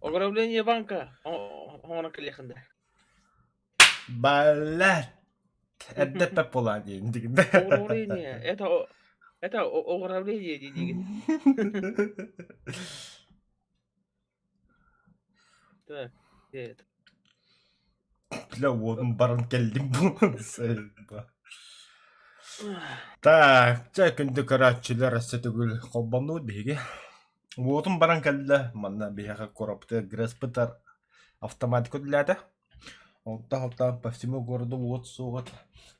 Ограбление банка. Он yakında. Балет. Эддепе болан ендигинде. Ограбление. Это ограбление dediğin. Так. Evet. Бля, onun баран келдим bu. Сейба. Так, жа күндү карачылар сетүгүл колбонду биги. Уотун баран келде, манна бияга коропты греспытар автоматику дилята. Онта по всему городу вот сугат.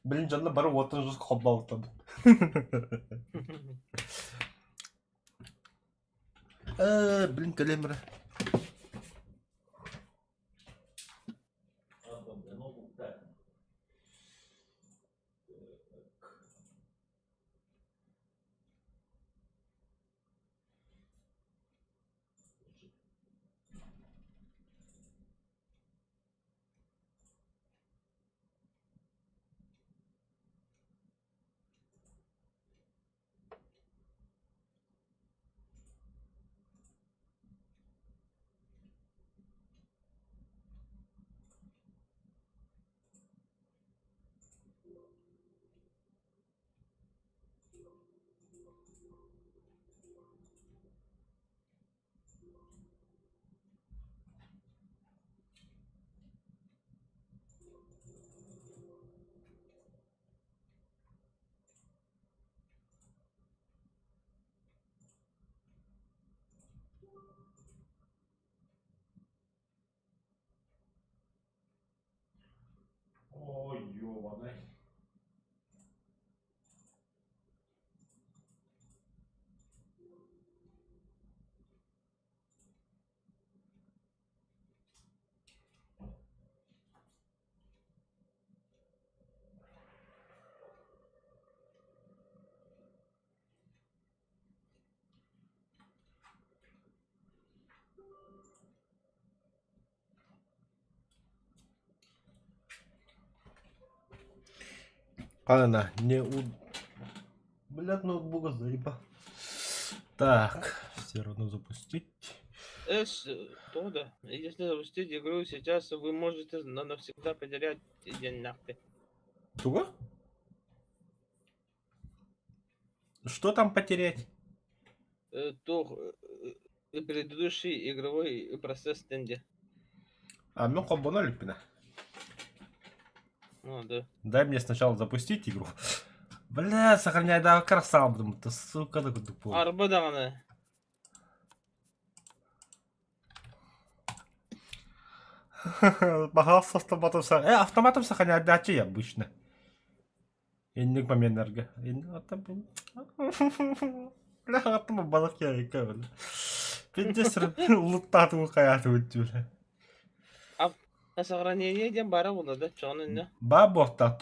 Блин, жанна бары уотун жус колбалтады. Блин, калемра. Ой, ёбаный. Она не у... Блядь, ноутбука заеба. Так, все равно запустить. То да. Если запустить игру сейчас, вы можете навсегда потерять деньги. Туго? Что там потерять? То предыдущий игровой процесс Тенди. А, ну колбона липина. Ну да. Дай мне сначала запустить игру. Бля, сохраняй, да, красава, ты сука, да тупой. Araba dağını. Пожалуйста, автоматом сохраняй. Автоматом сохраняй дачи обычно. Инник моментlerге. Бля, атыма балык яйка, бля. Пиндесір луттату каяту өттүлі. Сохранение ден бара болды да, çoğunun ne? Бар борта.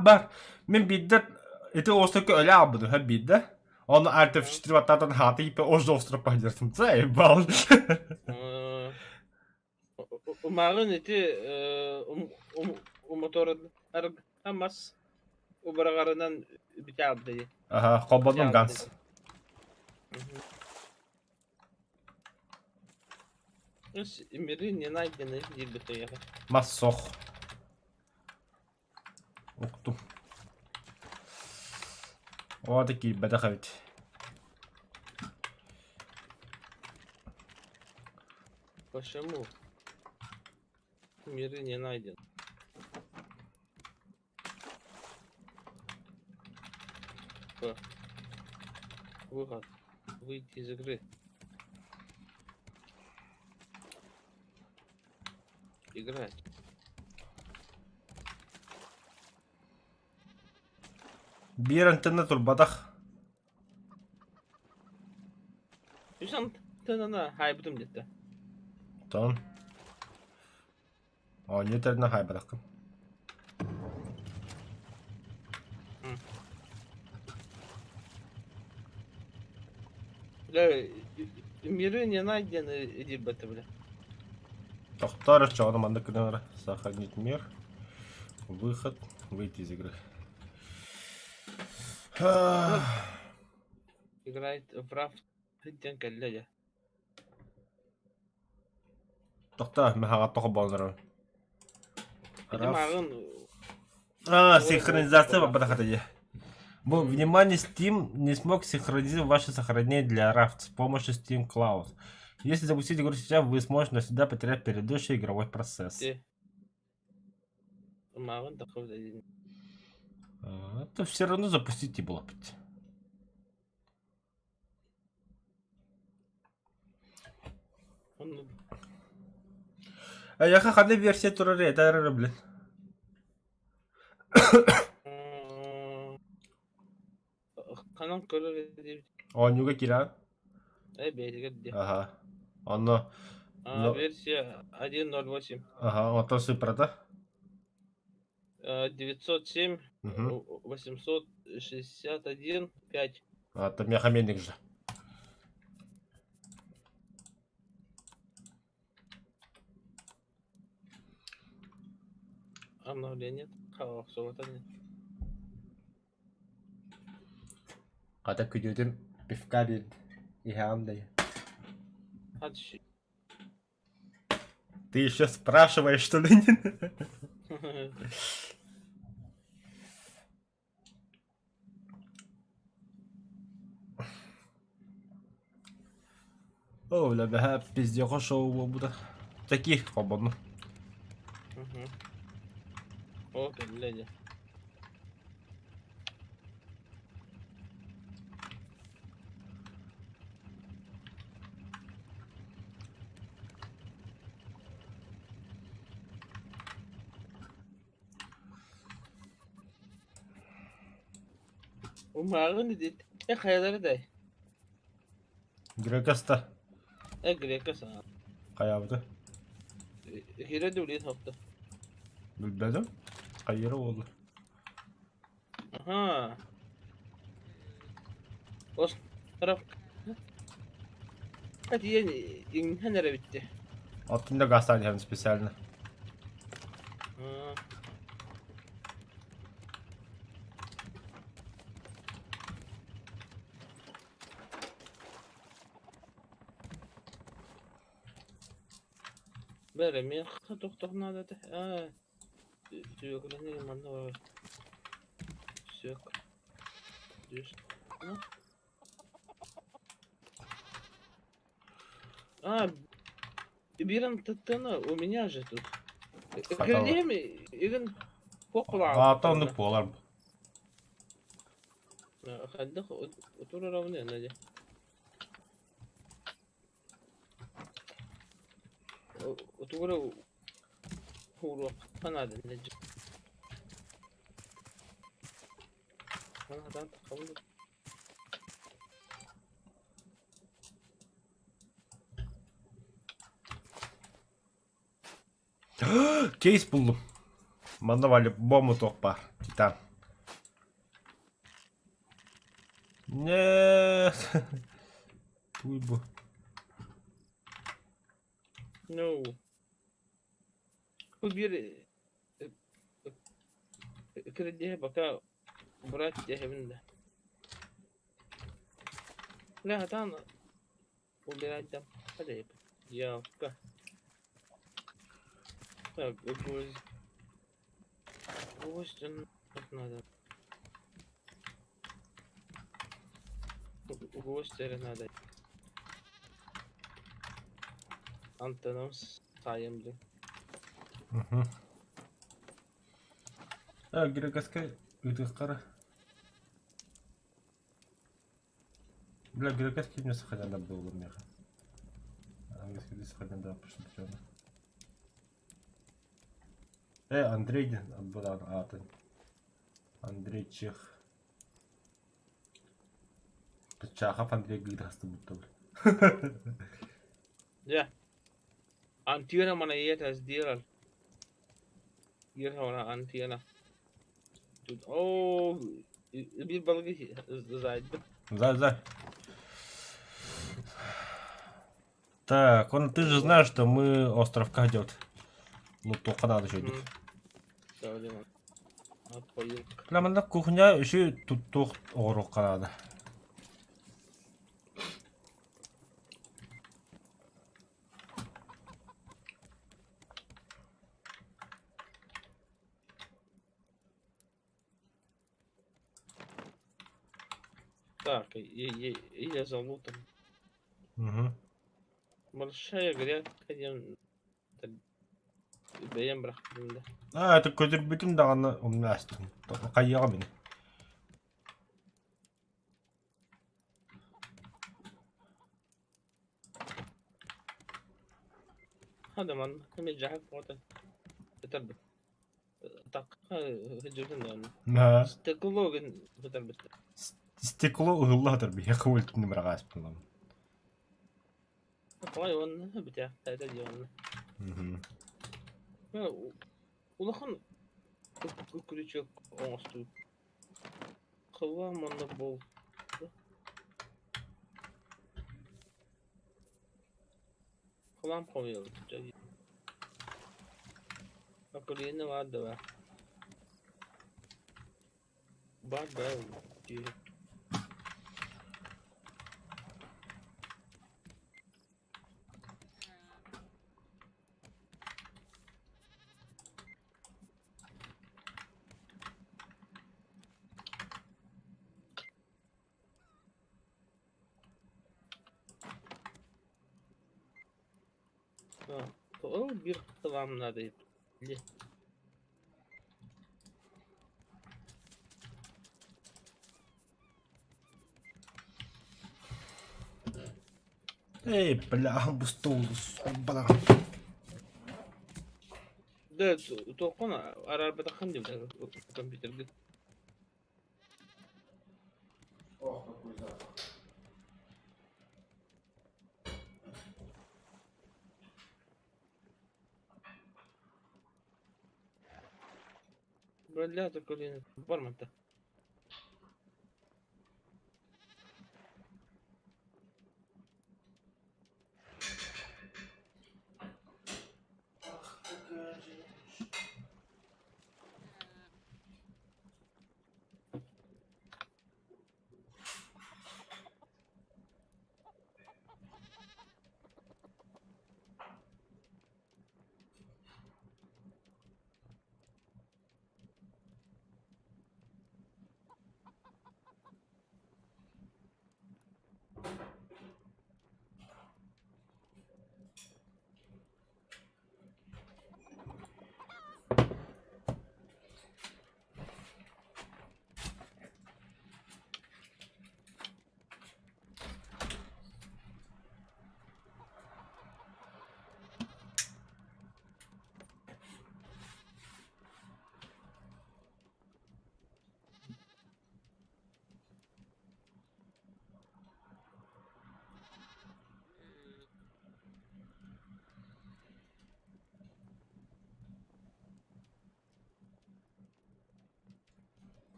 Бар. Мен биддер это остров öyle абыды, ha биддер. Onu артефiştiri vatadan hatı ipi oz остров пойдертим. Заебал. Umağın eti motorun argamaz. Ubaragarından biter dedi. Aha, kolbonum gans. Миры не найдены, где-то я. Массох. Уктум. Вот такие бедахавить. Почему? Миры не найден. Выход. Выйти из игры. Играть. Bir internet badах. Юсан тынына хайбытым детті. Тон. О, не терна хай badахкым. Бля, миры не найдены, иди бета, бля. Тохтар, что нам надо кнора. Сохранить мир. Выход. Выйти из игры. Играет в рафт. Ден калляя. Тохта мехага тохо болнор. Этим ағын Синхронизация бабада хатади. Внимание, Steam не смог синхронизировать ваши сохранения для RAF с помощью Steam Cloud. Если запустить игру сейчас, вы сможете навсегда потерять предыдущий игровой процесс. ағын тақып дайын. Это все равно запустить и было быть. Я хахады версия турары, это блин. Канал көрір деп. Онюга кира. Бәйтігіді. Ага. Оно. Версия 1.08. Ага, вот то сыпрата. 907 861 5. Это мехаменник же. Обновление. Соғыта нет. Ката күдеуден пивка бед. Ихамдай. Ты еще спрашиваешь, что ли? О, бля, бля, пиздец, шоу буде. Таких хободно. Окей, блядь. Умағын дед. Қайдары дай. Грекаста. Грекас. Қаябды. Хире дөлет хапты. Білбедім. Қайыры олды. Ага. Ос тарaf. Hadi yeni inhenere bitti. Altında gazete hem spesialini. Böyle mi? Doktor nerede? Sürüklerini imanda var. Sürük. Düz. Биран таттана у меня же тут. Крыльями иган покла. Атанды полар. Хаддах утура равны нади. Утура хуру ханады нади. Ханадан тақабыл. Кейс buldum. Bana var ya bomba top var. Titan. Ne? Bu. No. Bu bir krediye baka bırak cehennemde. La hatan bu bir adam. Hadi yap. Ya ka. Так, гвоздь надо. Гвоздь надо. Антоном sayemde. Грекаска өтіп қара. Бля, грекаски мне сохраняда было меха. Английский сохраняда пошло. Андрей была атын. Андрей Чех. Чахов Андрей гидасты будто. Ya. Antiyana mana yetas diral. Yerha mana antiyana. Oh, bir balığı zaydı. Да. Так, ты же знаешь, что мы остров Кадет. Ну, только надо еще идти. Прямо на кухня еще тут орок надо. Так, я залутан. Угу. Большая грядка, бәйем бырақтым да. Это көтөрбүтүм даганы умнастым. Кайяга мен. هذا من كم جاهك وقت بتربط так هجوتن يعني Ма استقلوا بتربط стекло ыгылла тарби якылтын бирагас булам. قوي ون بتاع هذا ديون Мгм. улахан күрүчөк оңосту кылва манда бол кылам коюл акулины вады бар О, бир кылам надо. Эй, бля, бустулус. Бала. Да, толкон арабада ханди бля компьютерге. Ох, какой запах. Бля, такой барманта.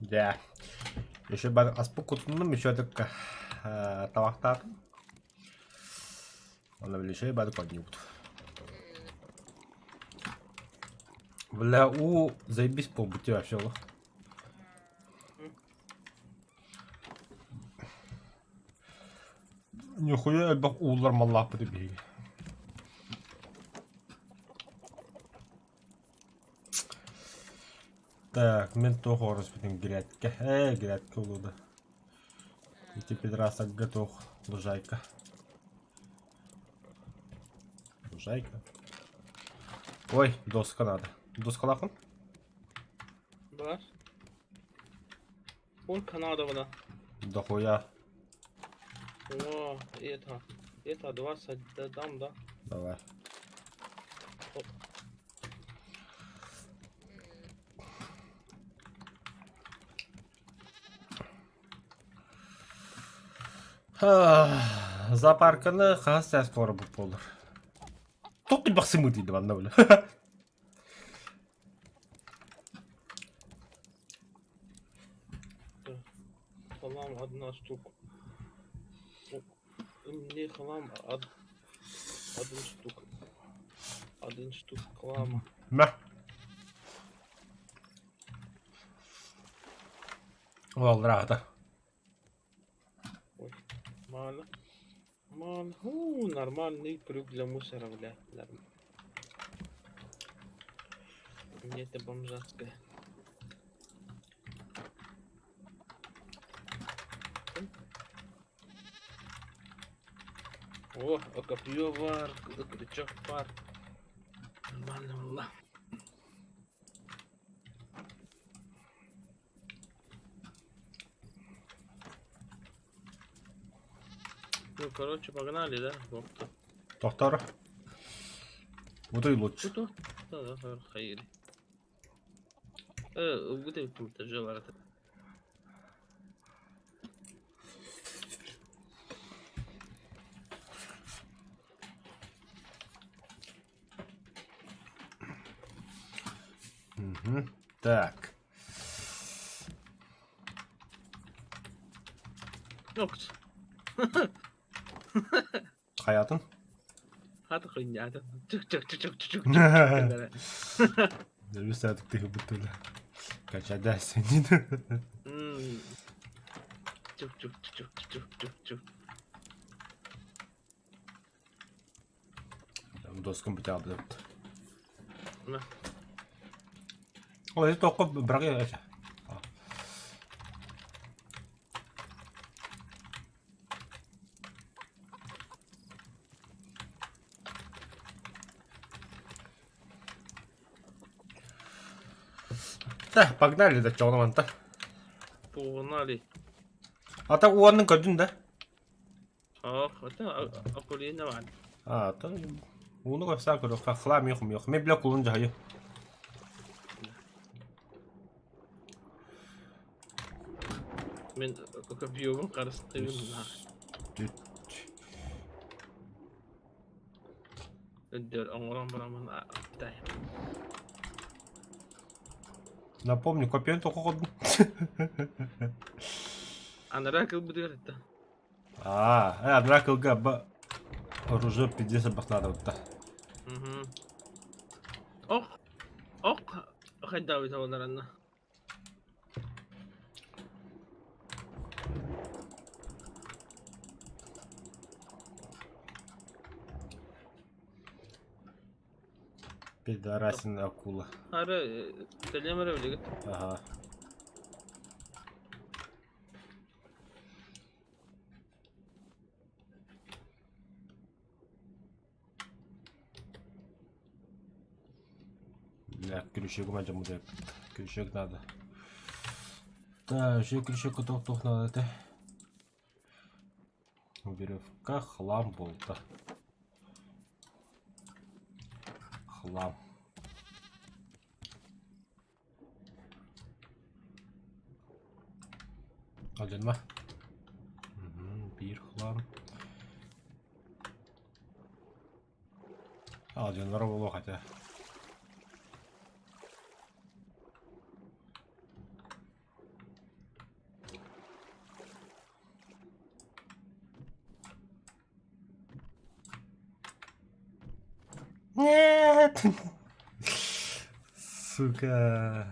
Ya. Еще бар аспу кутундум еще так табактар. Она ближе бар конюбут. Бля, заебись побути вообще. Нихуя бак улар маллах бы тебе. Так, мен toho разбитым грядка. Грядка улуда. И теперь раз готов. Лужайка. Лужайка. Ой, доска надо. Доска лахан? Бар. Он Канада вона. Дохуя. О, это 20 дам, да? Давай. Зоопарканы қағаз сәс қоры бұп болыр. Тоқты бақсы мұ дейді банда өлі. Хлам одна штука. Мне хлам один штук. Один штук хлама. Мә. Ол рағыда. Ой, мало. Нормальный крюк для мусора, бля. Мне это бомжатское. О, копье вар, крючок пар. Нормально, wallah. Ну, короче, погнали, да? Тоқтар. Бұдай лучше. Что? Да, хайри. Где ты жила? Так. Нокт. Hayatın? Hadi kıyняты. Çık. Bir saatlik değil bu türlü. Kaç edersin yine. Çık. Dostum bir tane yaptı. Ne? O yüzden tokup bırakıyor ya. Так, погнали до черного манта. Погнали. А так уонның көдін да? Это акулина ван. Так оны көпсі көрі. Хлам yok. Мен біле құлын жағайы. Мен копьевым қарыстырым. Өддер оңыран бұрамын аптай. Напомню, копьен только ходын. Анаракыл буду говорить-то. Анаракылға ба оружие 50 бақ надо вот-то. Ох, қайда өйті оларына. Пидорасин акула. Ары, телемірі білегі. Ага. Бля, крючок мадям удар. Крючок надо. Да, еще крючок готов надо это. Веревка, хлам, болта. Хлам. Aldın mı? Bir хлам. Aldınlar olur hatta. Нет! Сука!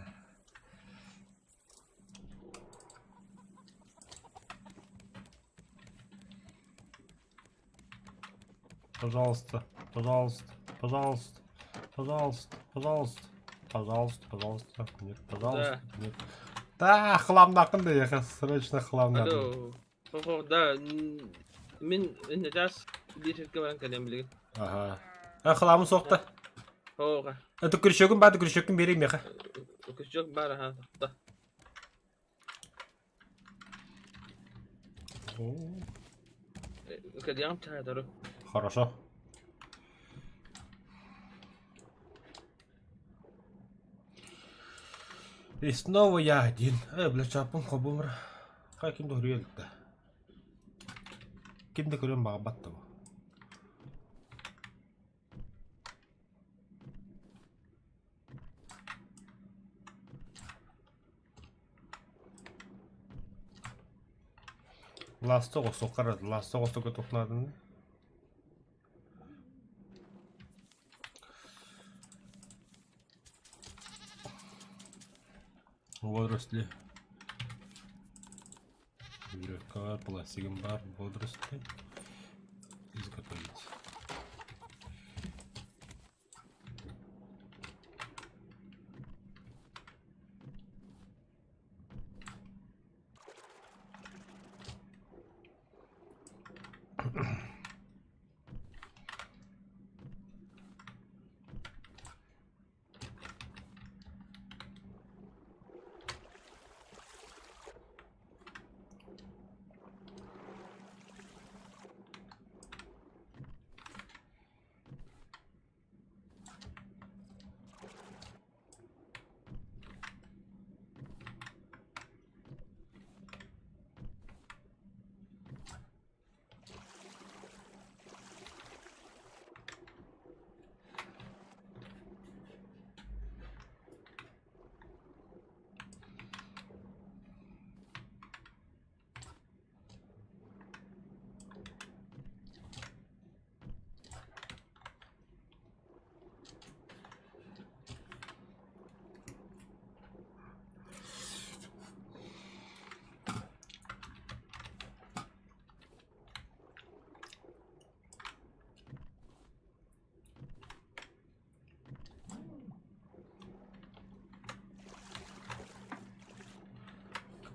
Пожалуйста. Нет, пожалуйста. Да. Нет. Да, хлам нақында яқа, срочно хлам надо. Алло. Да, мен жас бешетке баран кәлем білеген. Ага. Хламы соқты. Оға. Это крючогын барды, крючогын берейін яқа. Күшек бар, ха, да. Кәдем чайдары. Хорошо. И снова я один. Бля, чапым хобумра. Каким дурел-то? 근데 그런 막았다고. Lastogo sokarız. Lastogo soka topladın. Водоросли. Веревка var, пластигim var, водоросли. Изготовить.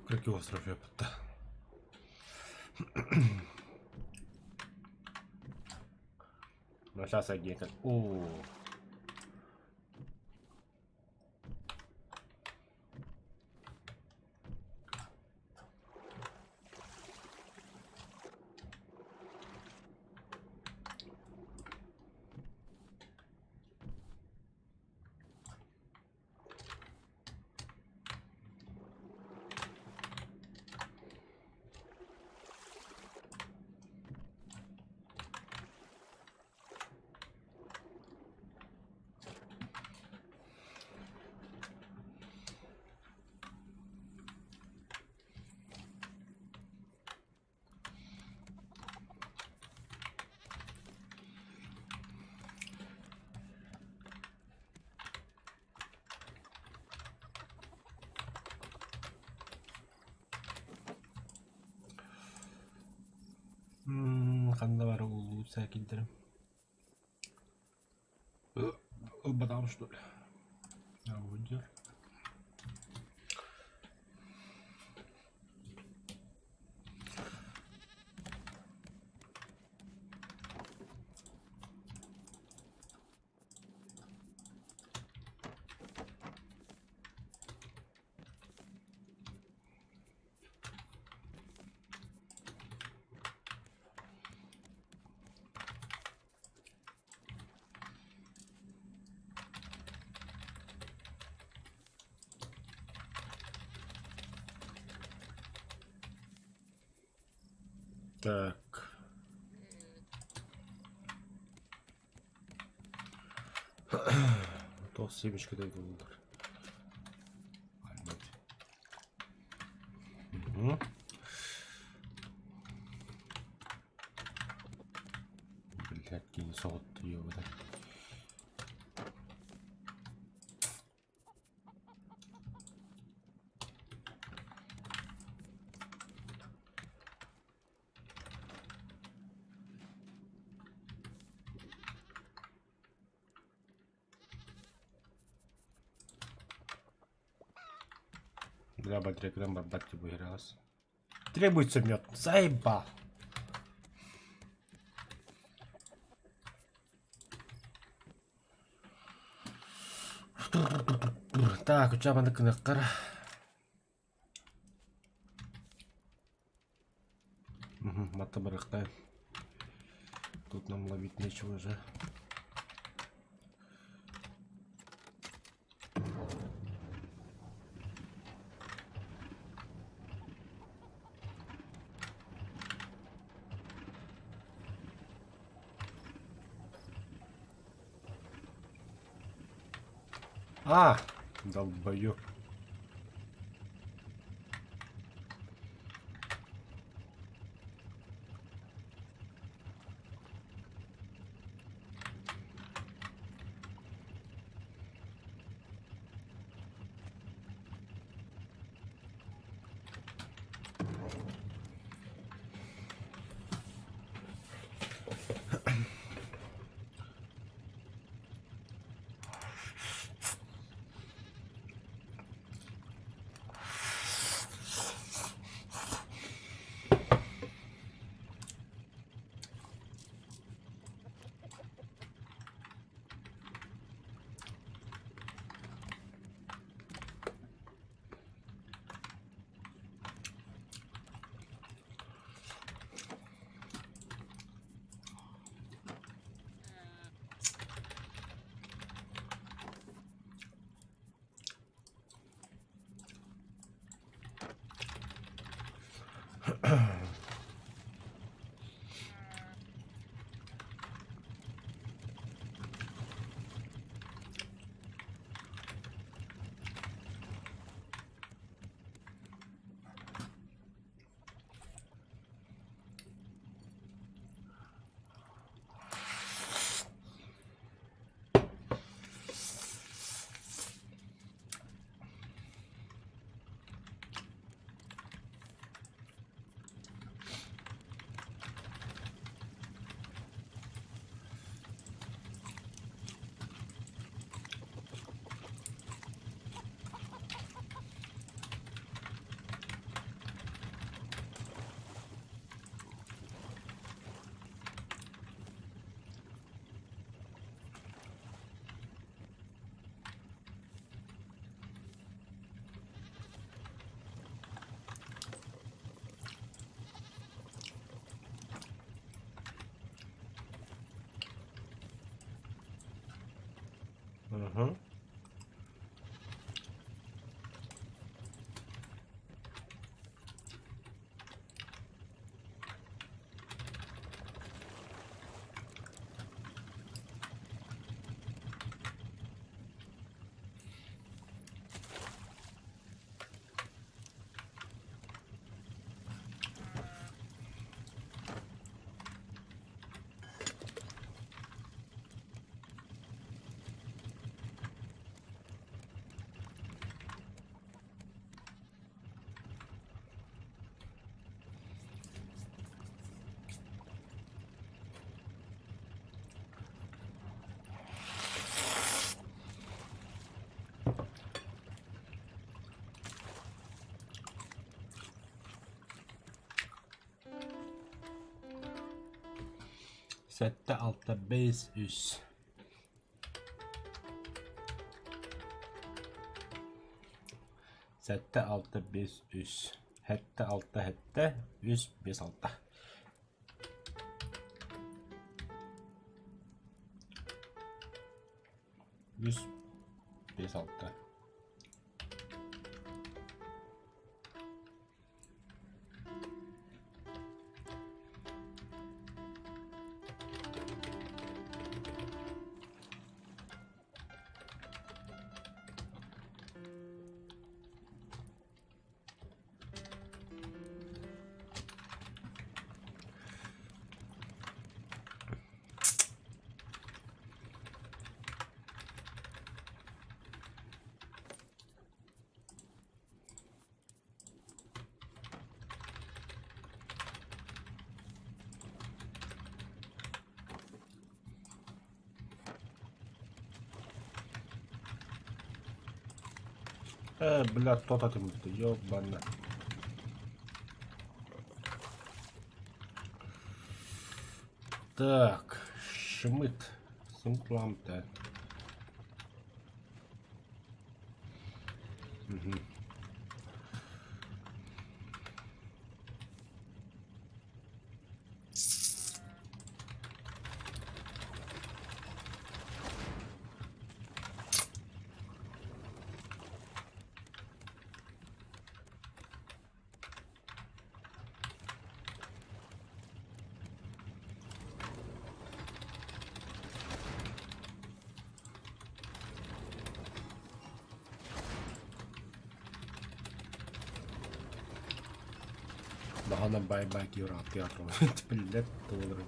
Какой остров я пытал. Ну сейчас один как. О. Қанда бар улучшать кинтерим. Потому что ли? А вот дер. Так. То семечко дай доллар. Угу. Блядь, не сот ее вот. Граба 3 грамма бабки выигралась. Требуется мед. Заебал. Так, ucapan teknekar. Мата барахтает. Тут нам ловить нечего уже. долбоёб. Угу. Sette, altta, beis, üs. Sette, altta, beis, üs. Hette, altta, hette, üs, beis, altta. Üs, beis, altta. Блядь, кто-то там, ёбана. Так, Шмидт, симпланты. Угу. Bahana bay ki rahat tiyatro. Tipillet doğru.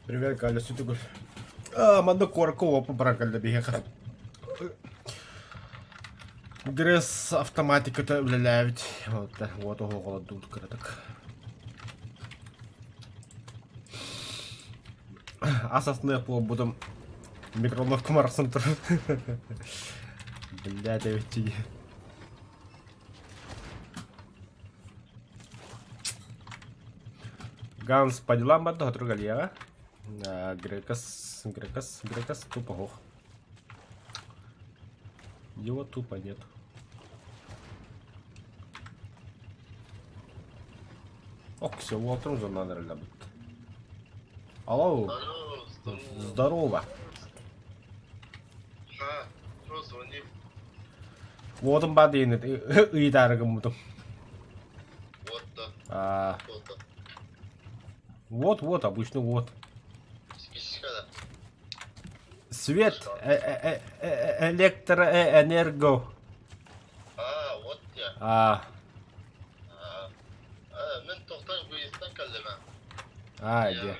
Привет, Галя, что ты говоришь? Мадо корко попракали бігати. Грес автоматиката влияють. Вот ого голодут так. Асасне по будем микроволновку Марсентр. Блядь, я ведь Ганс по делам одного друга Лера. Грекас тупо гох. Его тупо нет. Ох, все, утром уже надо быть. Алло. Здорово. Что звонил? Вот он бадинет. И дорогом мутом. Вот да. Вот-то. Вот, обычно вот. Спичка. Свет, электроэнерго. Вот я. من تختار بيستان كلمة. Де.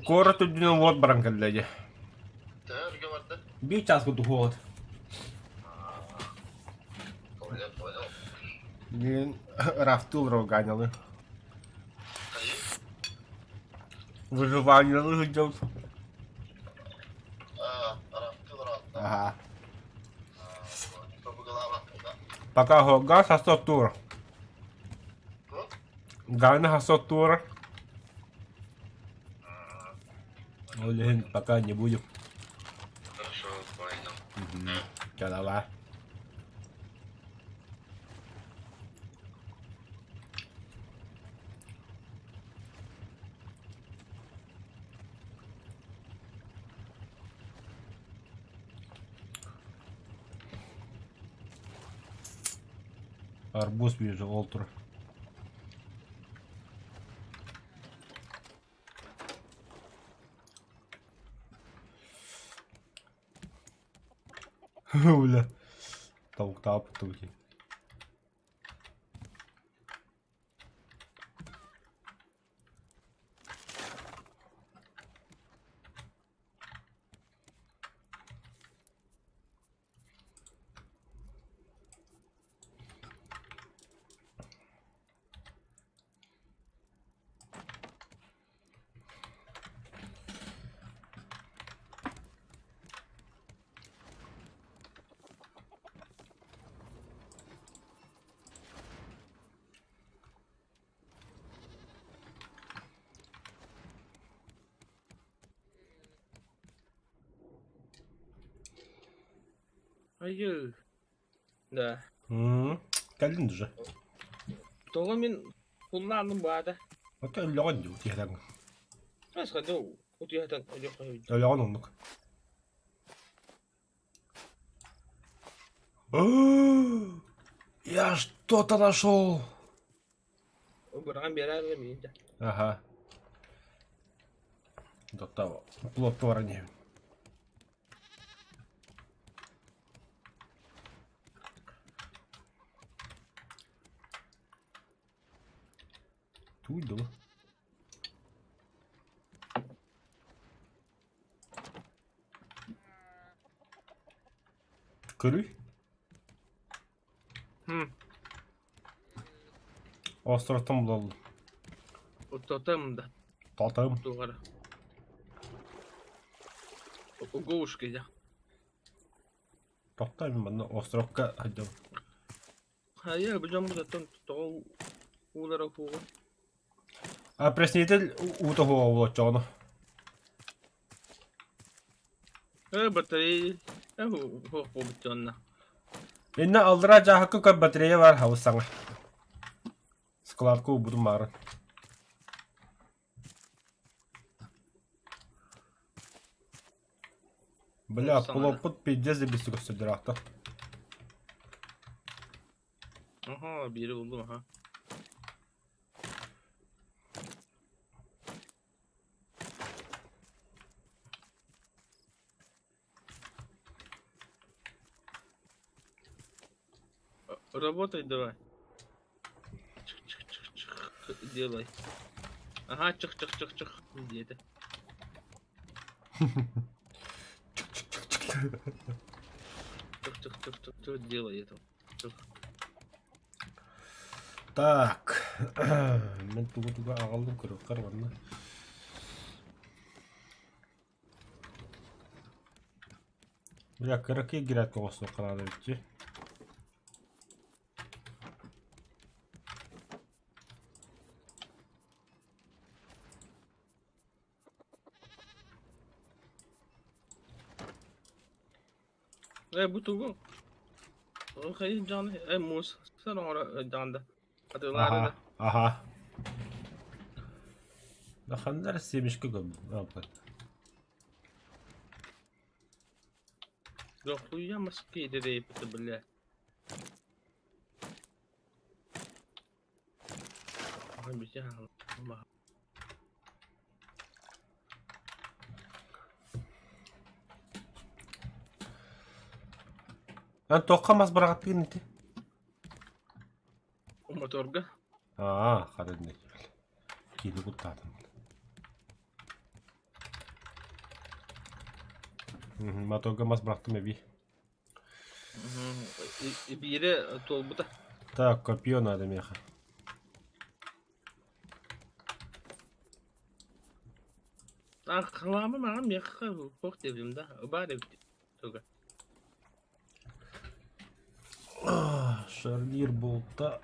Кора тут вот баранкалледи. تهرج ورده. Bir час буду ход. Понял. Мен рафтул роганяли. Выживание идет. Ага. Пока газ хасотур. Гана хасотур. Олень пока не будем. Хорошо, понял. Давай. Арбуз вижу, Олтер. Бля. Таук-тап, туки. Hayır. Da. Geldin уже. Toga men kullandım bu arada. Hatta öyle oldu diyor diyelim. Başka da o diyeten yok. Öyle oldu. Я что-то нашел. Bırakın bir yere vermeyin de. Ага. До того. Плодотворение. Туйду. Körü. Островтан bulalım. O totem da. Totem. Doğru. O goşke ya. Totem bana островка hadi. Hayır bu camı da ton ulara fuğu. А преснитель у того облачено. Батарея. Ho bitonna. Инна алдыра hakkı kadar batarya var havasana. Складку буду марын. Бля, полопут пиздец без собирахта. Aha biri buldum ha. Работай давай. Чик-чик-чик-чик. Делай. Ага, чик-чик-чик-чик. Где это? Чик-чик-чик-чик. Делай это. Чик. Так. Мен туга ағалдым көрөккөр ванна. Бля, кыракы гират коғысты қалады бітчі. Bu tuğu. Hayır canı. Mus. Sen orada canda. Hadi Aha, ulan. aha. Bakanlar sevmiş kıgım. Ne yapar? Yok uyuyamaz ki dedi yapıtı bile. Ay bir şey ama. Ben tokamaz bıraktın niti. O motorga. Aa, kadın ne? Kili kurtardım. Motorga mas bıraktım evi. Bir yere tolbuda. Так, копье надо, меха. Kıvamı mağam yakı çok devrimde. Bari tuğu. Шарнир болта.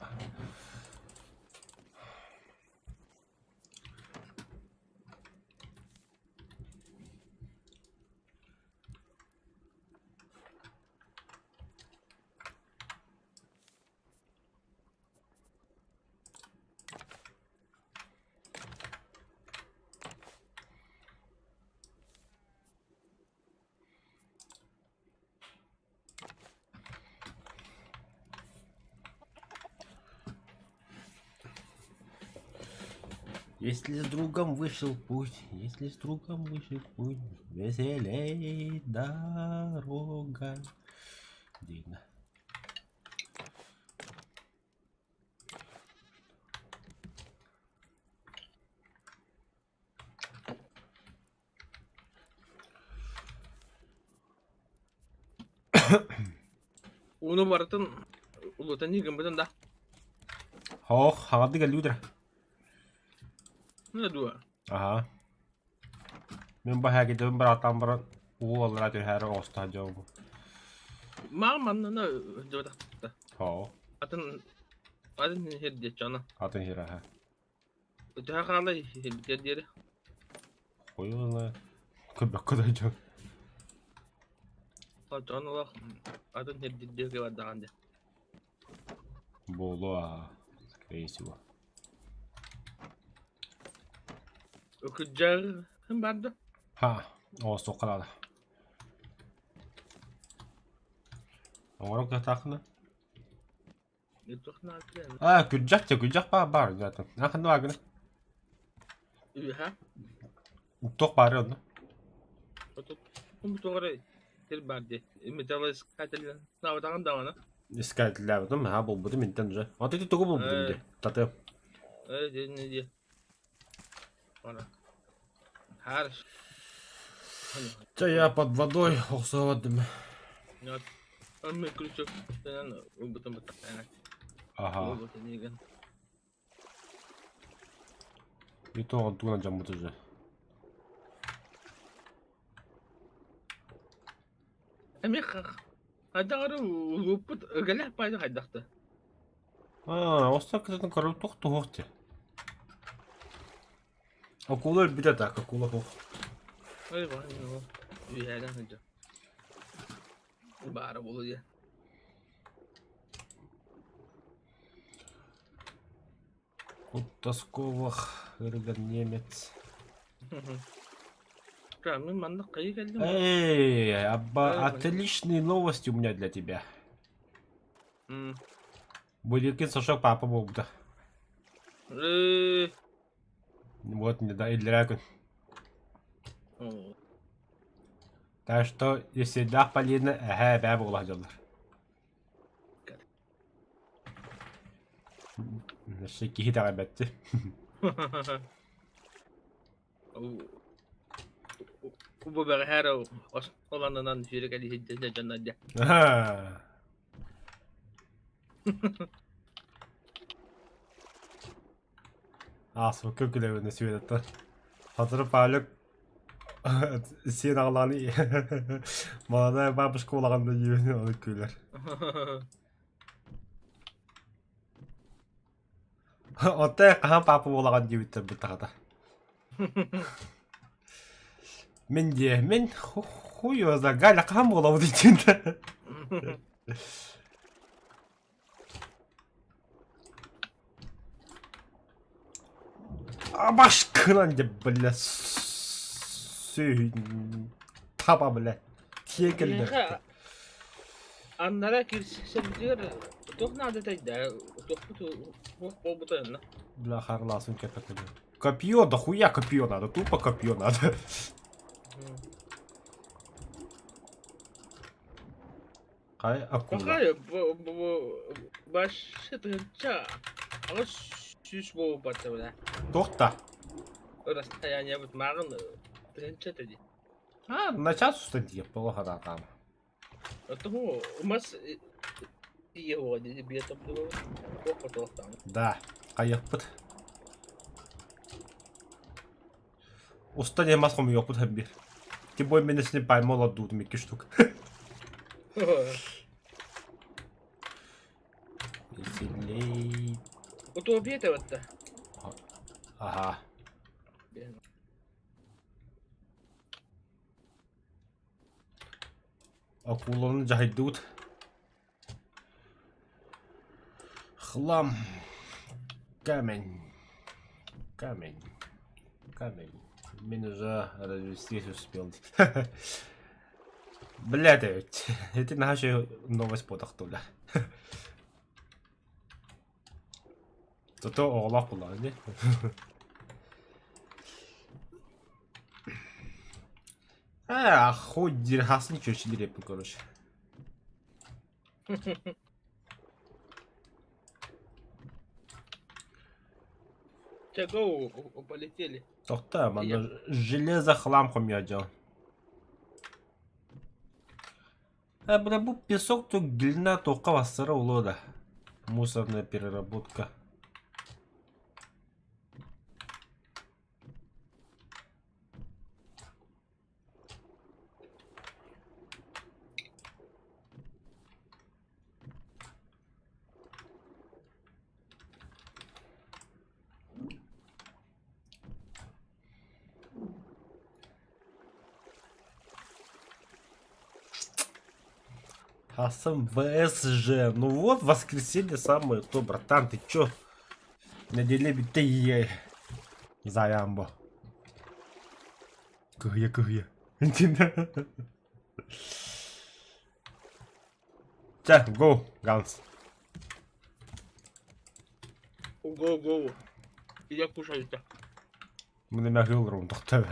Если с другом вышел путь, если с другом вышел путь, веселей дорога. Дина. Onu varatın ulutan yıkımbıdan da. Хох, хагады галюдра. Ne dua? Ага. Мен бахаги дөм бар атам бар. Уу алла төр хары оста жоо. Mağam anına dua. Хоо. Adın hediye cana. Атын хира ха. Daha kala hediye diye. Коюна. Көбөк көдөй жоо. Cana bak. Adın hediye diye var daha önce. Боло. Красиво. Okuyacağı hem vardı. Ха. Оосто калады. Оңорок жатакны. Yok ne yapayım? Күржак бар жатым. Акында бар гына. Ha? Ток бар оны. Otup. Bu doğru. Bir vardı. Metalis katilin. Sağdan da ona. Искать ха болбуду ментен же. Аты тугу болбуду менде. Таты. Ne diye. Ona. Her. Я под водой оксовадым. Нет. Он мне крючок. Sen ubutun butana. Ага. Ubutun yigan. И то он туна жамбуты же. Emekh. Adarı ubut galah payda haydaqta. Оста кытын көрөп токту хокти. Акула бит атак, акула хок. Ay vay no. Üyeden hocam. Bara bolu ya. Кутасковых ырган немец. Мен манда кайы келдим. Эй, Абба, отличные новости у меня для тебя. Будет сошок папа болду. Вот не да, и дракон. Так что, если да, полезно, бәбі олақ жалдар. الشيء كده عبادتي. وببغهارة والله أنا شركة اللي هي الجنة دي. Asıl köküle ne söyledi. Hazır bağlık sen ağlanı. Bana da babuş kolağında yiyor onu köyler. Otta kahan papı olağan gibi tabi tağda. Men diye men huyuza gayla kahan olağı içinde. Başkına de böyle taba bile tiyekeldi. Anlara kirseler tokna da tayda toktu bu Бля, харласын капитали. Копье, да хуя копье надо, тупо копье надо. Кай акула. Какая баш это а süs bu batı Тохта. расстояние вот мағын бірінші dedi. А, на час устади, плохо да там. Это у нас его dedi bir top du плохо толстан. Да, кайыппыт. Уста не масқом ёппыт hem bir. Тем более мен сіне паймол отдудым 2 штук. Веселей. Вот у обеда вот-то. Ага. Акуланы жайдут. Хлам. Камень. Камень. Камень. Мен уже развестись успел. Блядь, это наша новость подохтуля. Зато оғлақ бұлар, не? Хоть дирхасын чөшілер епін, короче. Чего полетели? Тоқта, мана железо хлам хомяджан. Бля, бұл песок то глина тоққа васыра улы да. Мусорная переработка. Хасам ВСЖ. Ну вот, воскресенье самое то, братан, ты чё? Неделе бите ей. Заямбо. Куя. Ча, го, Ганс. Го. Я кушаю-то. Мне мягил рум, доктор.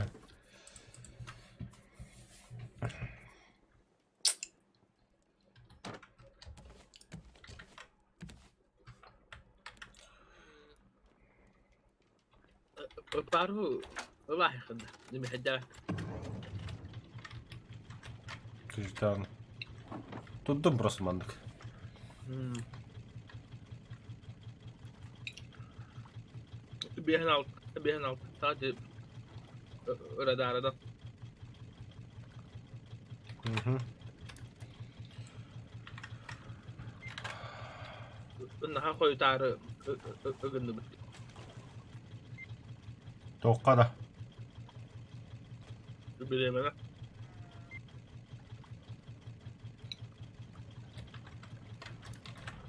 Пару واحد خده اللي بيحدها. Кыждан. Тут дом просто мандык. بيهنا sadece arada. إنها خوي تعرف أجنب. Тоққа да. Bilmem.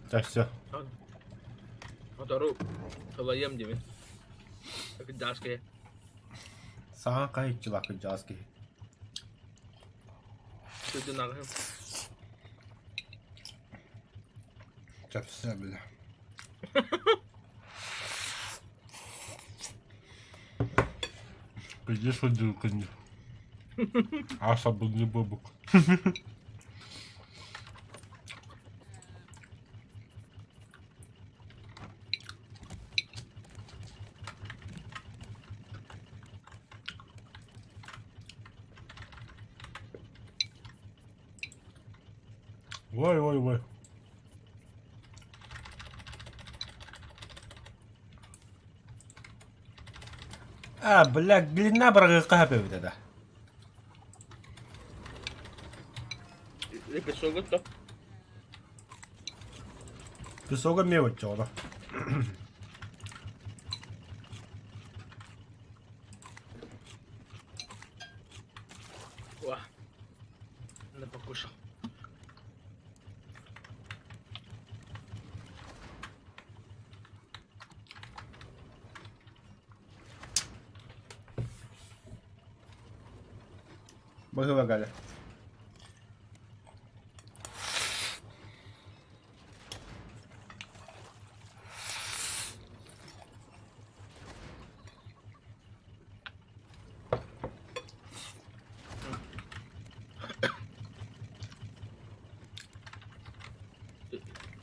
Так, все. Atarı kalayım değil mi? Akı daske. Саға қайықчылақы жазғы. Sütün ağım. Çapsa bile. Где шудил кони? Аша был не бабук. Vay vay vay. Black Glyn'na bırakı hep evde de. Episode to. Песога мелочь чего-то. Wah. Napakusok. Bakı bakalım.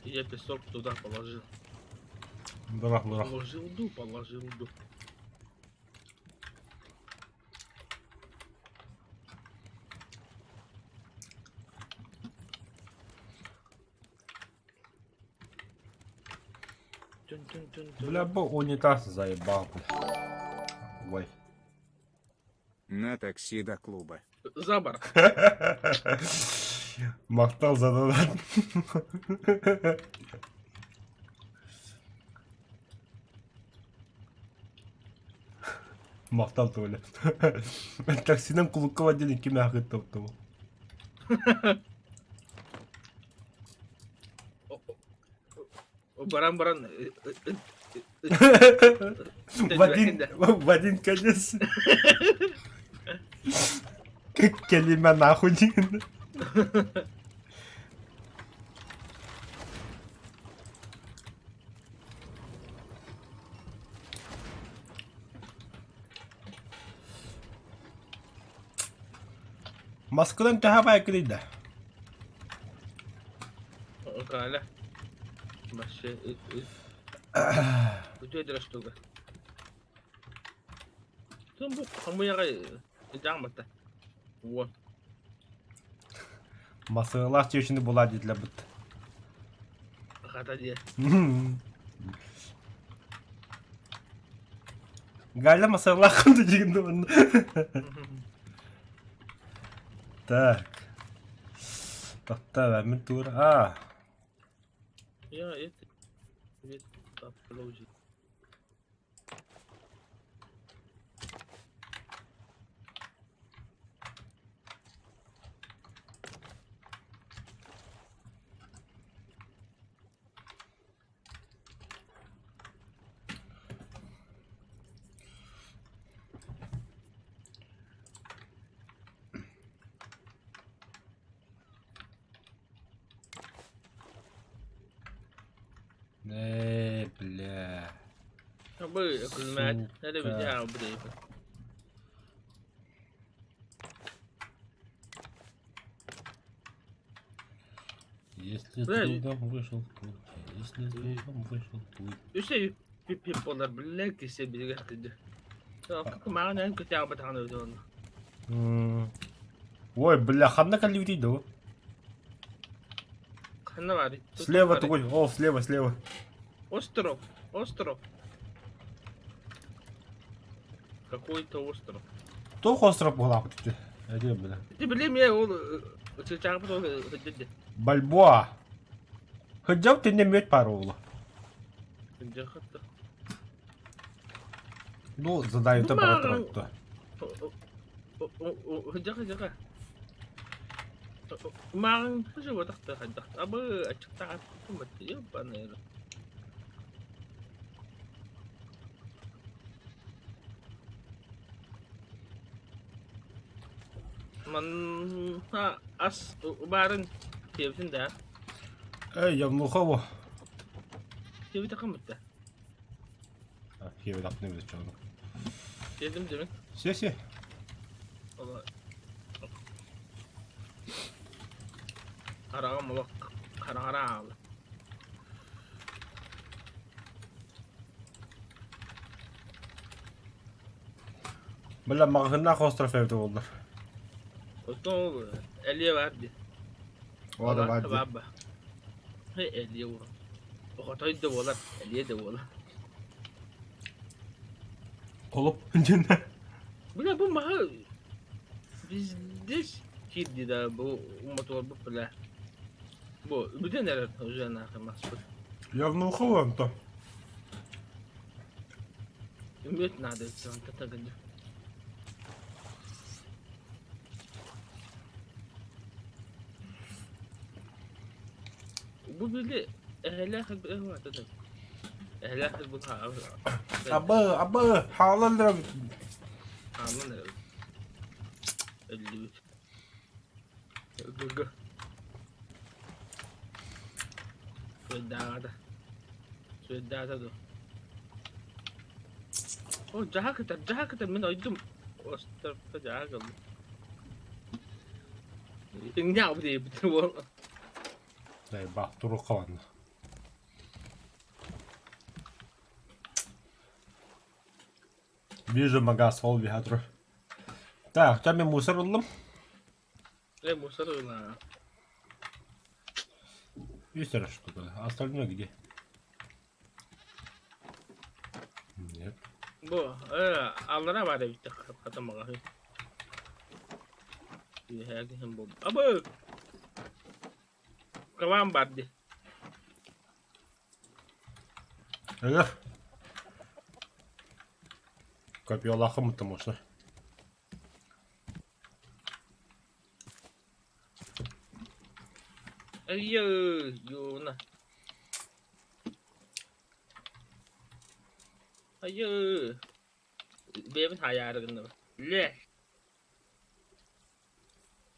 Я песок туда положил. Bırak. Положил. Бля, унитаз заебал, бля. Ой. На такси до клуба. Забор. Мақтал зададат. Мақтал туалет. Таксиден кулукка вадден ким ақыт топту. Баран-баран. В один конец. Как келиме нахуй. Москвадан тахабай крида. Каля. Баше. Үтөдөрө штуга. Тум бу хамыяга жагмата. Вот. Масылар чешинде була дедилер бут. Хата дие. Галя масылар кымды дегенде оны. Так. Тахта мен тур. Я это. Вид положи. Бля. Абы, кулмат. Это видео брейк. Если Блядь. другом вышел путь, если другом вышел путь. Üste pipolar bile kese bir getirdi. Как мана en kötü yapı tanıyordu onu. Ой, бля, ханна калюри, да? Kanı var. Слева такой, о, слева. Остров. Какой-то остров. Кто остров была? Где, бля? Ты bileyim ya o çarpı da hıcıdı. Бальбоа. Хыджав ты не мет парола. Hıcıdı. Ну, задаю это Бумага. брат. Hıcıdı. Mang şu bu taktı hıcıdı. Abı açık takat. Mati ya bana ya. Man ha as ubarın tevsin de. Эй, я внухово. Tevi takım bitti. Я видал, не видел, что. Dedim demin. Все. Valla. Karağım bak. Karağım. Бля, магына остров evde oldu. Osman 50'ye verdi. O da Valla vardı. baba. Hey eliye vurun. O kadar da volar. Eliye de volar. Olup cennet. Bu maha bizde kirdi de bu motor bu pula. Bu bir de neler üzerine masfur. Я в Нуховом-то. Ümit nadir çanta takınca. Bu bile ehlak bir var tadı. Ehlak bu ha. Abı halalı. Anladın mı? 53. Gıgı. Suydağda da. O jaha kıtar min oydum. O tarafa jaha kaldı. İngyav diye bitir bu. Дай бах, турухован. Вижу магаз сол виадру. Так, там я мусор aldım. Musar öyle. Есть раз что-то. Остальное где? Нет. Bu Allah'a var bir tek katamağa. Bir herkes hem bu. Abi. Kavam vardı. Эгер. Копиолахым-то можно. Ayyo yuna. Ayyo. Benim hayalımda. Le.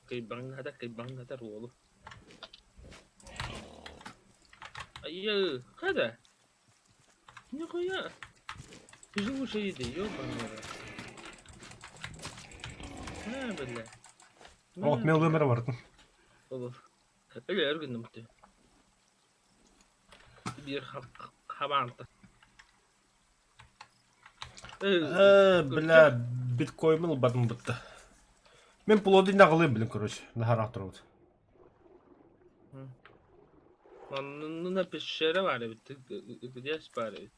Kay bang hada rolu. Ayyo. Hadi. Ne koya? Bizim bu şey değil yok bana. Ne böyle? О, мен өмір бардым. Olur. Öyle her gün mutlu. Bir habanta. Бля, биткоин был бардым бітті. Мен плодын ағылайым білін, короче. Нахарақ тұрғыд. Onun da peşere var ya bitti. Gidiyoruz bari.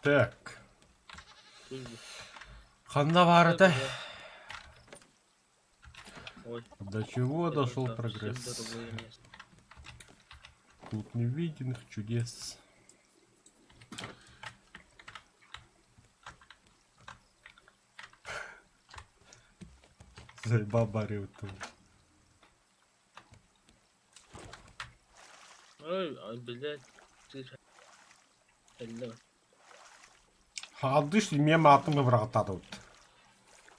Так. Ханна варыта. Ой. До чего дошел это прогресс? совсем другое место. Тут невидимых чудес. Бабарил тут. Ой, блядь. Ты же... Hello. Алды что мен атымға бір атады вот.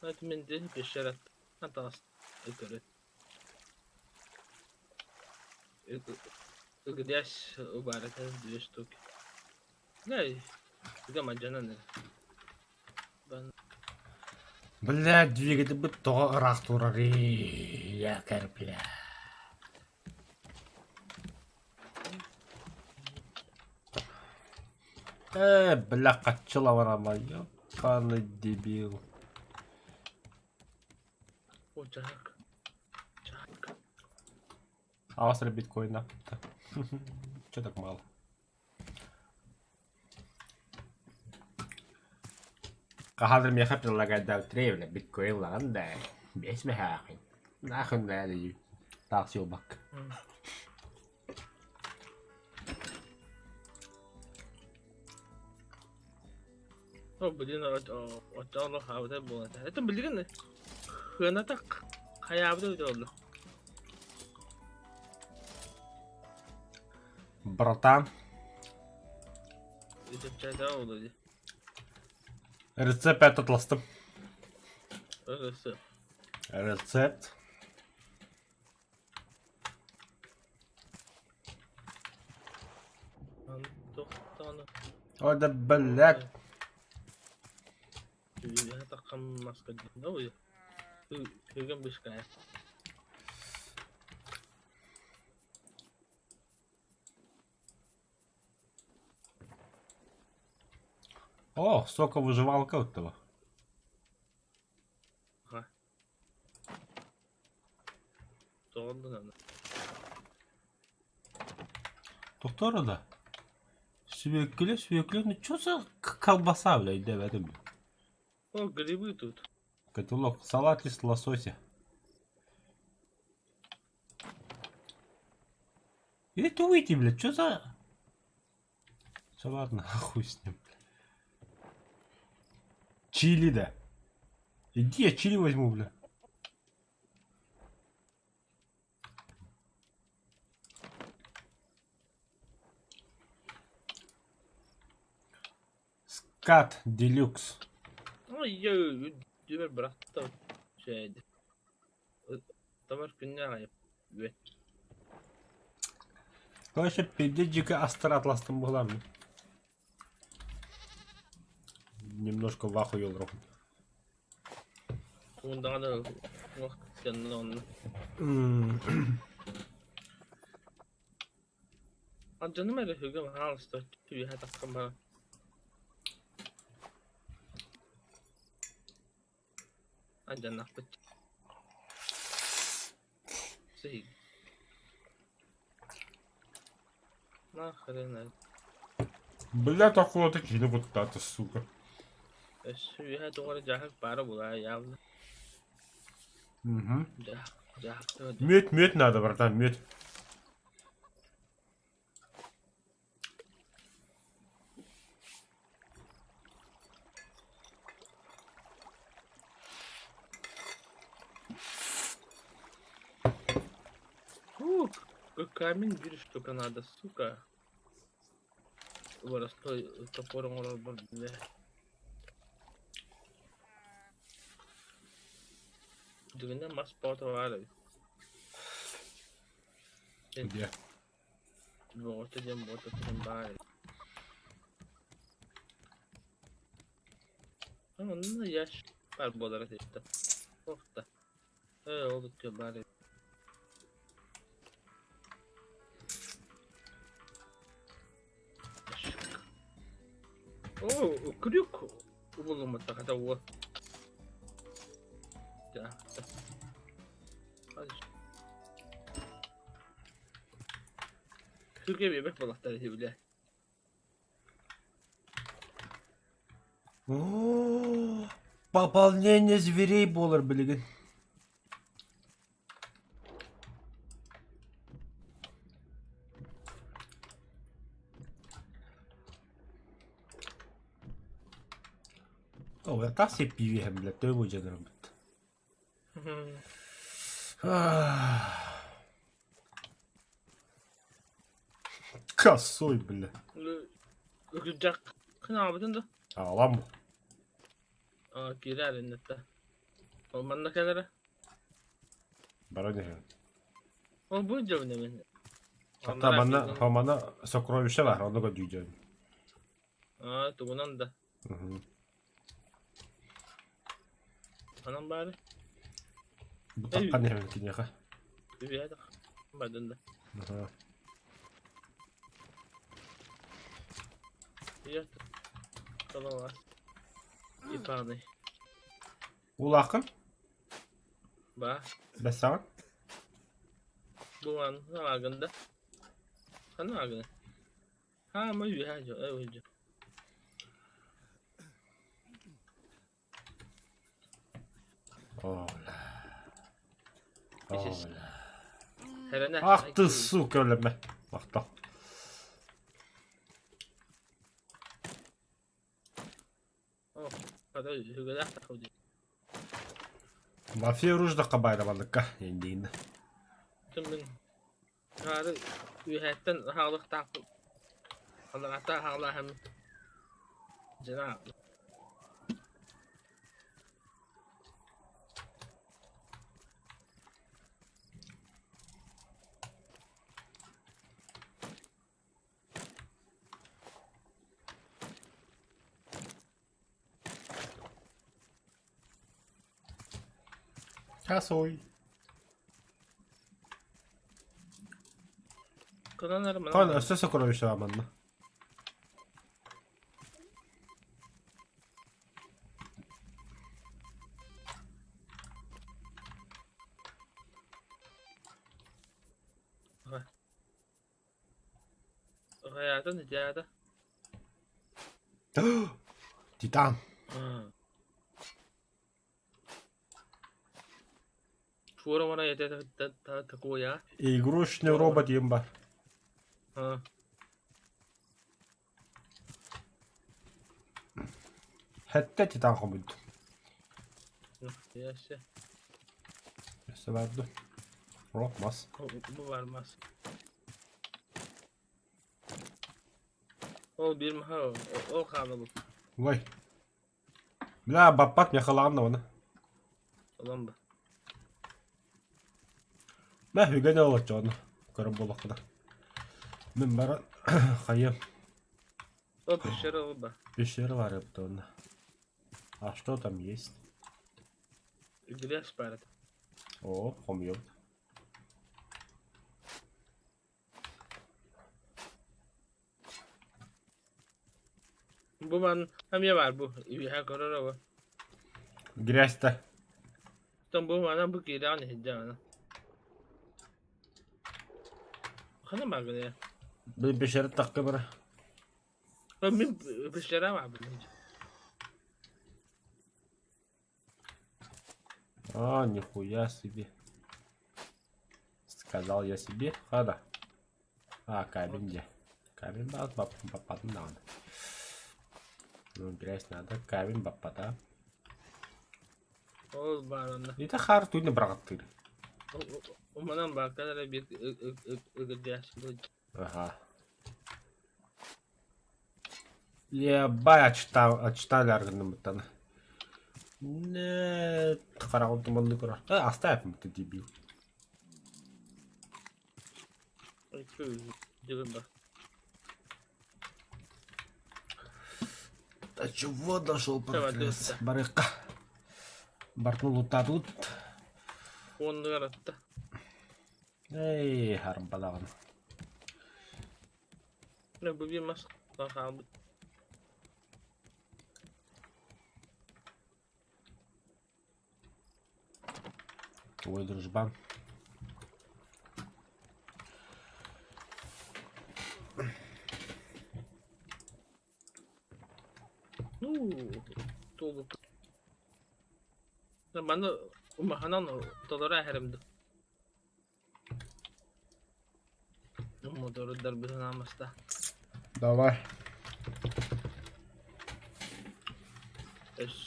Это мен de peşere at. Hatta yukarı. Gidiyoruz bari 2 штуки. Ne? Gama canın. Ben Бля, двигатель бы то рахтурар. Я бля. Бля, качыла варама. Ёбаный дебил. ocak. Австрия биткоина. Чё так мало? Kahadr mi yakap yung lagay daw trail na bitcoin lang ang dahil. Bias may hakin. Nakakon na yun. Taxi o bak. O bildiğin o Allah havada bu. Eta bildiğin ne? Hına tak hayabda öyle oldu. Братан, Bir çayda oldu. рецепт этот ластым. Öyleyse. Рецепт. Tohtanı. Ой, да блядь. Ya takım maske ne oluyor? Hügün bir şey. О, соковыживалка вот того. Doğru lan. Doktor da. Sürekli ne çözü колбаса bile demedim. О, грибы тут. Котелок, салат из лосося. Или ты выйти, блядь, что за... Все, ладно, хуй с ним. Чили, да. Иди, я чили возьму, бля. Скат делюкс. Ой, я düğme bıraktım şeydi. Tamam günler ayıp. Evet. Короче, пиздечика Астер Атластом была, блин. Немножко в ахуе ел. Bundan da vakit yanına onu. Canım öyle hügüm halsta tüy hatta kamera. Ancak nakbet. Sihir. Нахрен. Бля, такого такие вот тата, сука. Tüy hatta doğru cahil para bu ya yavrum. Угу. Cahil. Мед надо, братан, мед. Камень bir штука надо, сука. Burası toporun olur burada. Düğünde mas porta var. Где? Вот идем, вот идем, бari. Ama ne yaş var bu olarak işte. Çok da. Oldu diyor bari. О, крюк выломать так, это вот. Да. Крюк я бебек был оставить, бля. Пополнение зверей болар, блин. О, я так себе пивем, блядь, то его жанром. Косой, бля. Jack. Ne yaptın da? Ağlam mı? Aa, girer internette. Olmanın kenara. Bana ne? O bu cevabını ben. Hatta bana sokroviще var, onu da diyeceğim. Aa, tuğunan da. Hı hı. Anam bari. Bu takkan ne hemen ki ha? Bir hadi. Badın da. Aha. Yat. Tamam var. İpani. Ulakın? Ba. Besan? Bu an ne ağında? Sana ağında. Ha ama bir hadi. Evet. Ola. Pişiş. Ola. Herene. Aktı su köyleme. Aktı. Oh. Hadi hügede hadi. Mafya rujda bayramlıkka indiğinde. Tümün. Harı üyetten hağlık takı. Hatta hağla hem. Cenab. Kasoy. Kananlarım mı? Kan öste sokroviще amanla. hayatın hicada. Titan. Şura bana yete takuya. Игрушечный робот емба. Ha. Hette Titan komuydu. Yaşa. Neyse verdi. Olmaz. Bu varmaz. O bir maha o kaldı bu. Vay. La bak yakalandı onu. Ulan bu. Ben hüge ne olacak onu. Karabolakta. Ben bana hayım. O pişeri o bu. Bir şey var yaptı onda. А что там есть? İdriye sparet. О, комьем. Bu man hem ya var bu. İyi ha karar o. Грязь-то. Tam bu mana bu kiri an hicana. Kana bak ya. Ben bir şey takı bana. Ben min pişeri var bu. А, нихуя себе. Сказал я себе. Хада. А, камень где? Камень баб надо. Ну, грязь надо. Камень бабада. O baranda. Это хар тут не брагаттыр. O manan bak kadar bir ıgıdyaş. Ага. Ебать, очитали аргументаны. Не, қарағым туманды көрі. Оставь ты дебил. Дебил бak. Да чего дошел Давай, прогресс? ты Барыка. Бартнул тут. Onu yarattı. Эй, харам подаван. Ne bu bir mas. Kaldı. Твой дружбан. Dolu. Ben de umahanan dolara herimdi. Motoru darbeden almasta. Давай.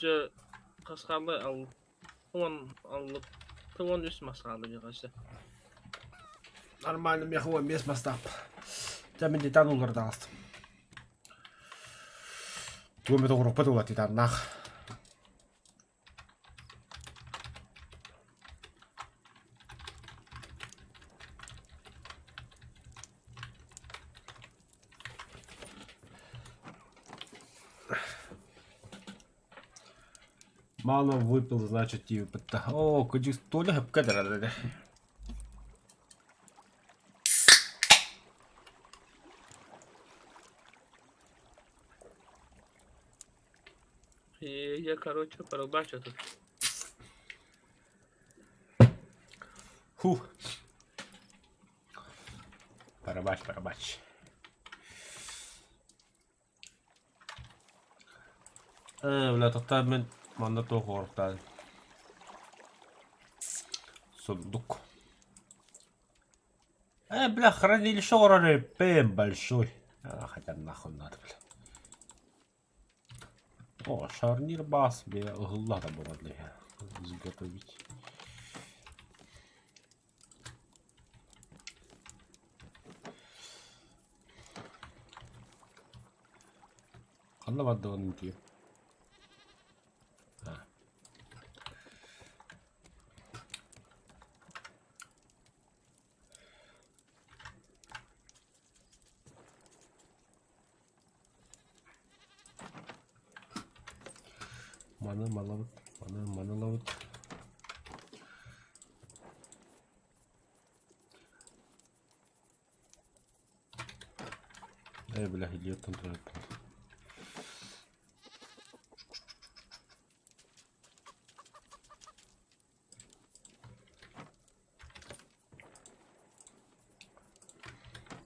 Şu kaskalı al. Tuvan alıp. Tuvan üst maskalı bir kaçtı. Нормально, мне хвост без мостап. Тебя титан уларды астым. Туоме тогрок патула титаннах. Мало выпил, значит, типа. О, куди столи кадра. Я, короче, порубачу тут. Фу. Парабач. Бля, тогда мен манда тоғырықтады. Сундук. Бля, хранилище орары пэм большой. Хотя нахуй надо, бля. О, шарнир бас, бля, угла да было для изготовить. Anlamadı onun diyor. Ha. Mana lavut. Бля, идет он тоже.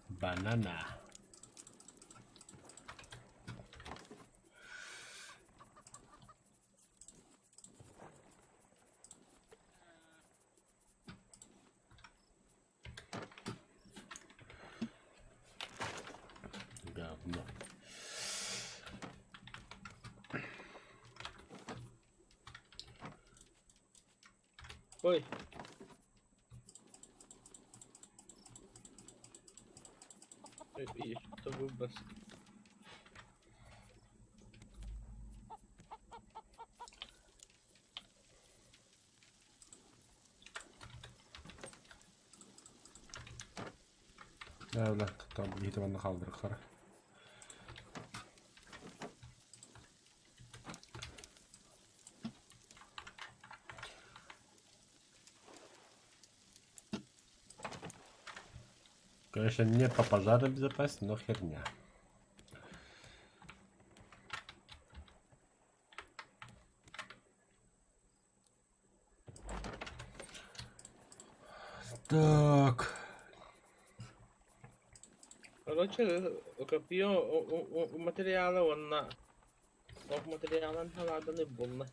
Banana. Koy. İyi, tabii bas. Öyle. Tamam, iyi de kaldırık kara. Конечно, не по пожарной безопасности, но херня. Так. Короче, копье у материала вона. Ох, материалын таладан не болна.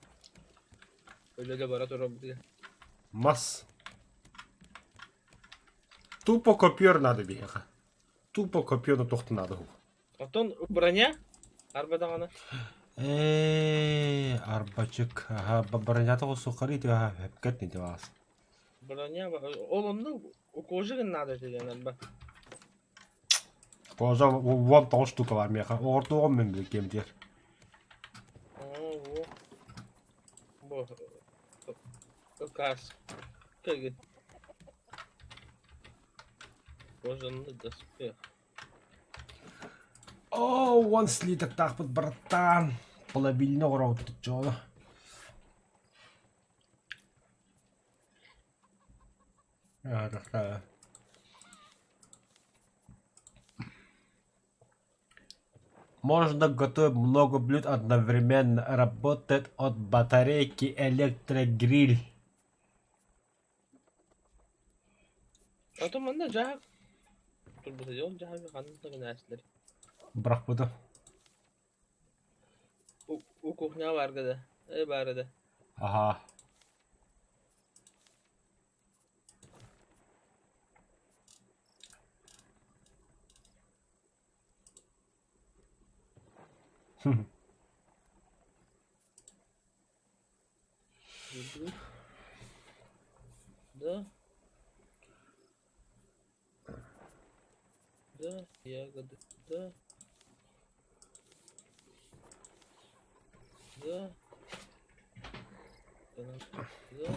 Öyle laboratuvar bir. Масс. Тупо копьер надо беха. Тупо копьер на тохты надо. Отон броня? Арбадан ана. Арбачык. Ага, бронята осы қарайды, ага, хепкет не девас. Броня var. Onun o kojigin надо деген ба. Поза, вон то штука var меха. Орду он мен білгем дер. Oo, bu. Bu kas. Kegin. Кожаный доспех. О, вон слиток так под братан. Половильно урод тут чё. Да. Можно готовить много блюд одновременно. Работает от батарейки электрогриль. Atım bende cahil. Dur bu yol cahil bir kanın da güneşleri. Bırak bu da. O kuhnya var gıda. Bari de. Aha. Da. Da. Ya gıda. Da. Да. Да.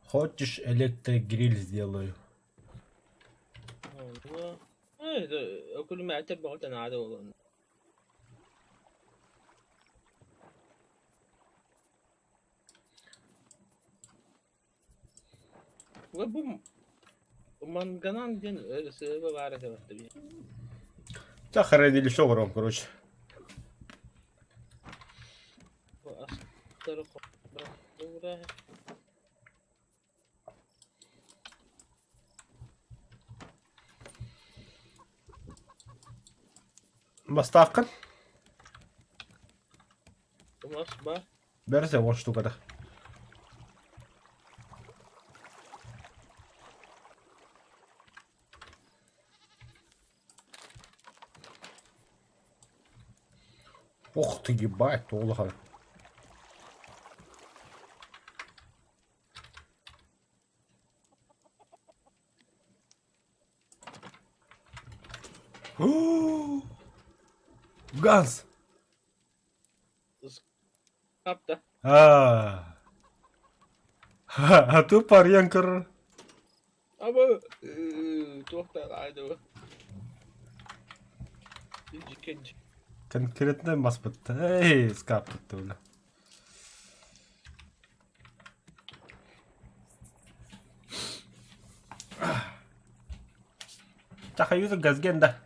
Хочешь электрогриль сделаю? والله كل ما اعتب قلت انا عدو والله. وابو من قنان دين سبب بعرف تبي. Сахар или шогром, короче. واصدر خبره. Мастакын. ومصباح. Берсе вот штука-то. Ух ты, ебать, толга. Ганс! Kapta. А ты паренкер. Ama tohta عدو. İkinci. Конкретно маспыт. Эй, скаптыт тоже. Тахаюзу газгенда.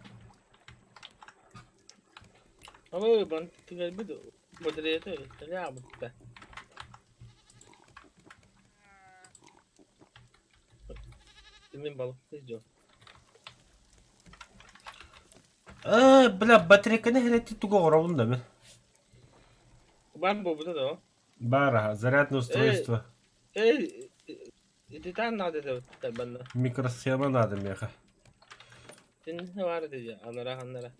Ama ben tinggal bir baterai itu ternyata apa? Ini balık hijau. Бля, батарейка не хрена туго ровно, бе. Ben bu da o. Бара, зарядное устройство. Titan надо da bende. Микросхема надо, меха. Senin ne var diye anlara.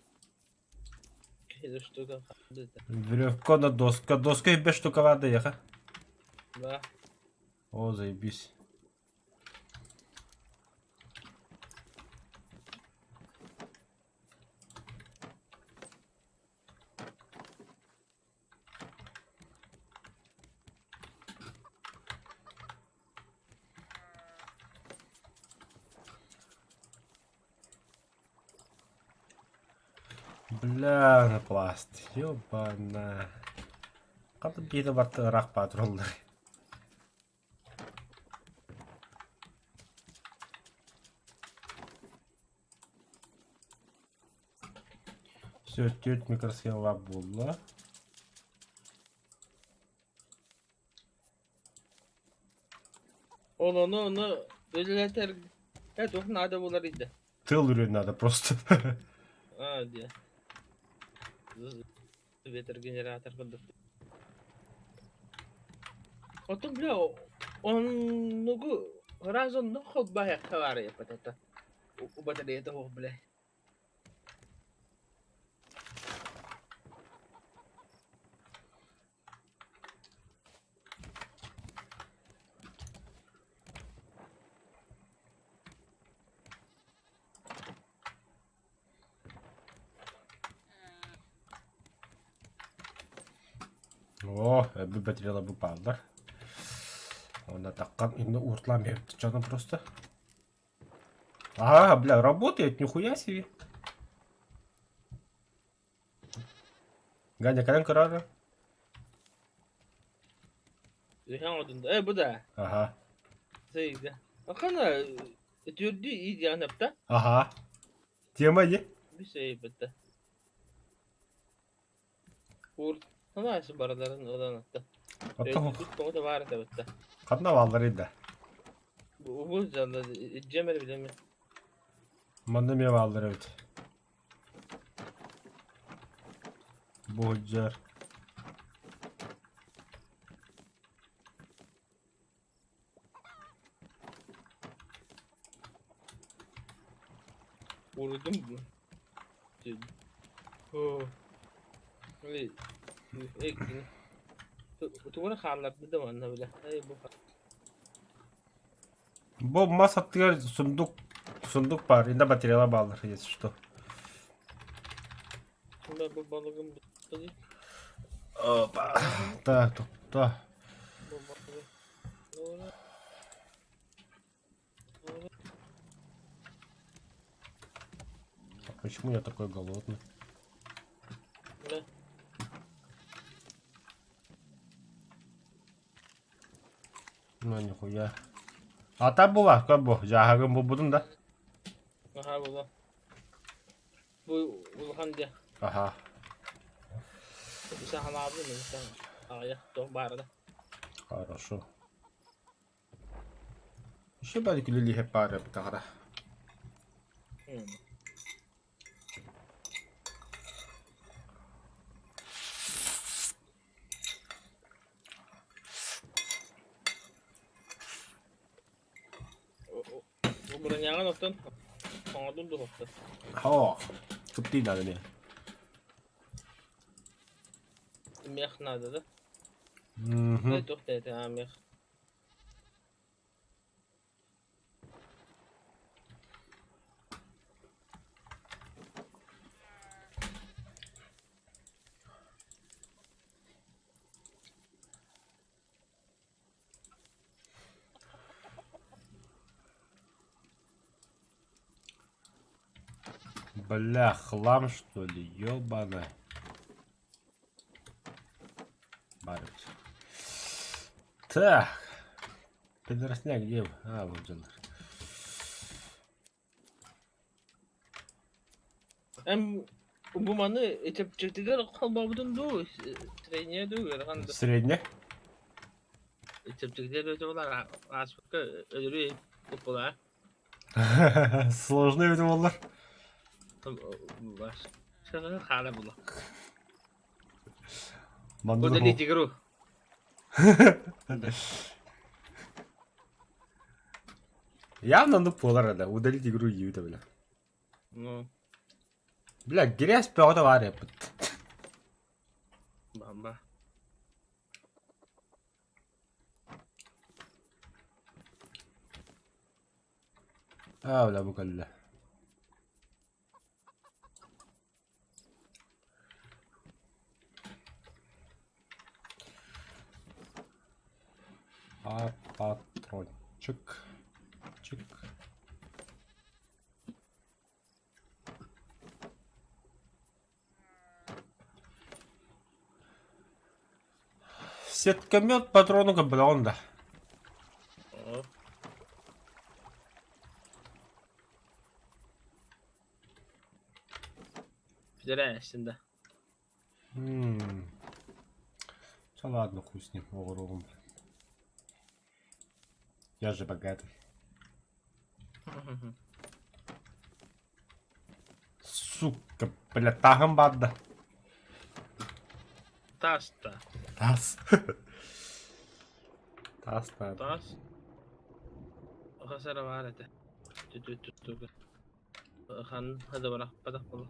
2 штука kaldı. Веревка на доска. Доска и 5 штука vardı ya. Да. О, заебись. Бля, на пласт. Ёбана. Кандай биді барды рақ патрулдар. Все, 4 микросхема болды. Onu ödületer. Evet, o nada bular idi. Тыл үйрен надо просто. Ha diye. Ветер генератор кылдык. Отун бля, оннугу разон но хоббая кавары патата. У батарея того бля. О, bir батареяла bu pallar. Onda таккан инде уртламайт canım просто. Ага, бля, работает, нихуя себе. Ганя, kalan kararı? Zihan odunda. Bu da. Aha. Şeyde. Akana ötürdü iyi yanıpta. Aha. Tema ne? Bir şey bitti. Nasıl baraların odan attı. Hatta Tut komu da var da bitti. kadına vallarıydı. Bu canlı Cemil bile mi? Manda me valları evet. Boğacar. Vurdum mu? Oh. Öyle. Ekini. Tuvana xarlar bir de var bile. Hey bu. Bu masattığı sunduk var. İnde bataryala bağlar. Yes, что. Şimdi bu balığın bitti. Опа. Так, да. Bu balığı. Doğru. Doğru. Почему я такой голодный? Ne? Ну, нихуя. Ата bu var, kan bu. Jahagın bu budun da. Aha bu. Bu Ulhan diye. Aha. Sen hala abi mi? Sen ayak doğru barda. Хорошо. Еще belki lili hep var bir tane. Bu buranın yağı noktan. Sonra durdu nokta. Ha. Çok değil adı ne? Meh nerede da? Mhm. Ne doktor dedi ha meh. Бля, хлам что ли? Ёбаный. Барыч. Так. Пидоросняк где? А, вот он. Hem bu manı etip çektiler kalmabudun du. Treniye du yarıkandı. Средне? Etip çektiler öte olar. Asfaka ölürü kupola. Сложно это onlar. Baş. Şaka hala bula. O da Mandalım. litigiru. Явно нуполар это. Удалить игру и это, бля. Ну. Бля, грязь пёта варя. Бамба. ولا ابو كله. باترون تشك تشك. Сет камет патрону кабелонда. О. Федерация, да. Все ладно, хуй с ним, угром. Я же богатый. Сука, бля, тагом бадда. Таста. Тас. Тас. Тас. خسر وعرته. تتوقع. خان هذا ولا بدأ والله.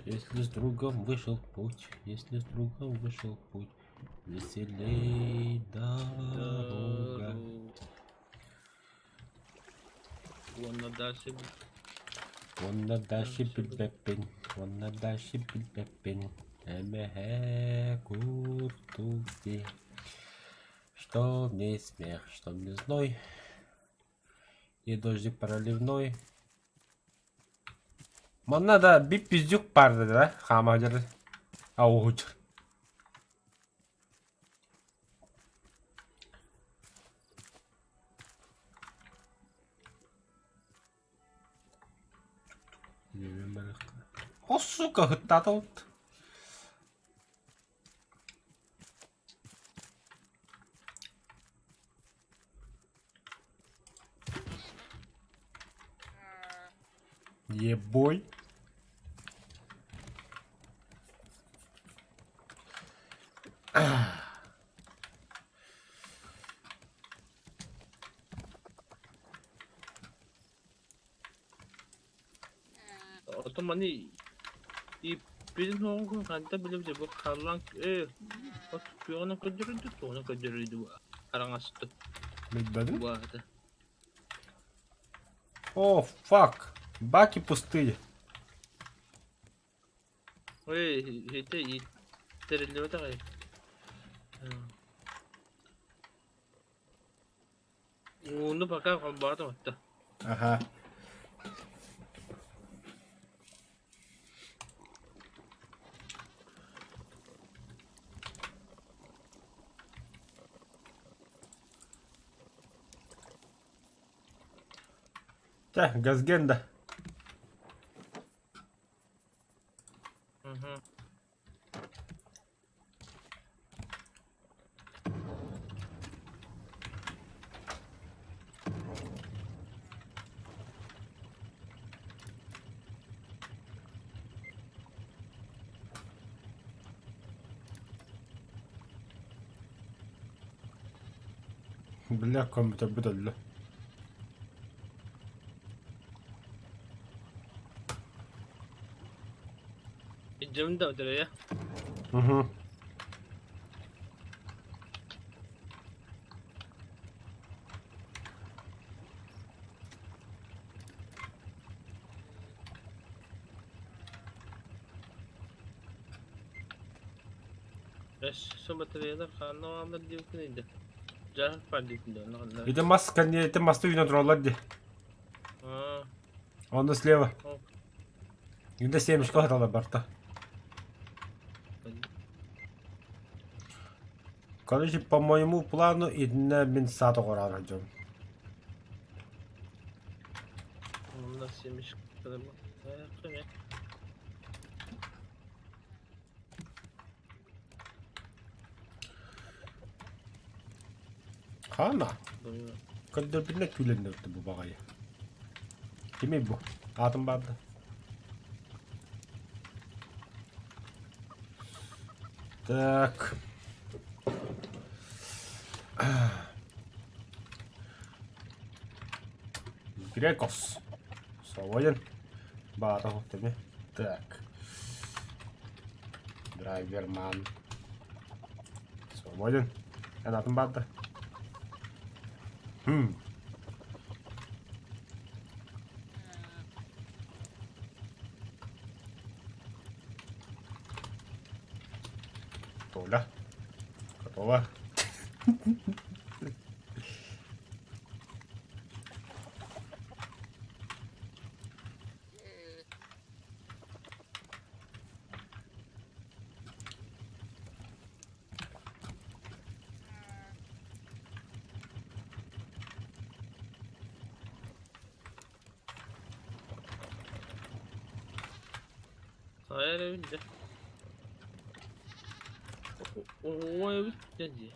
Если с другом вышел в путь, если с другом вышел в путь, веселей дорога. وانا داشب. وانا داشي بالبابين، وانا داشي بالبابин, куртуги. Что мне смех, что мне зной, и дождик проливной. Маннада bir пиздюк барды да, хамажыр, ауғычыр. О, сука, хыттаты олды. Ебой. Otomani и bizim onun kanta bile bile bu karlan bak ona kaçırdı bu arangastı Bilmedin? bu arada. О, фак. Баки пустые. Это и терли вот такая. Ну пока комбата вот. Ага. Так, газгенда. Угу. Бля, компьютер бедолля. Cem de ödüyor ya. Угу. Şu bataryalar kanlı Ahmet diyor ki neydi? Cahil perdesinde onlar. Это маска, не, это мосту вино троллади. Aa, Он да слева. Оп. Где семечко хватало борта. Короче, по моему плану, идна мен сату горар жон. onlar yemiş kadar bu. Ayakta ne? Хана. Buyur. Кадыр бине күлендерді bu багайы. Кеме bu? Атым барды. Так. Грекос. Свободен. Бата, так. Driver man. Свободен. Канатын барды. Толя. Готово. Hayır evinde. O ev dedi.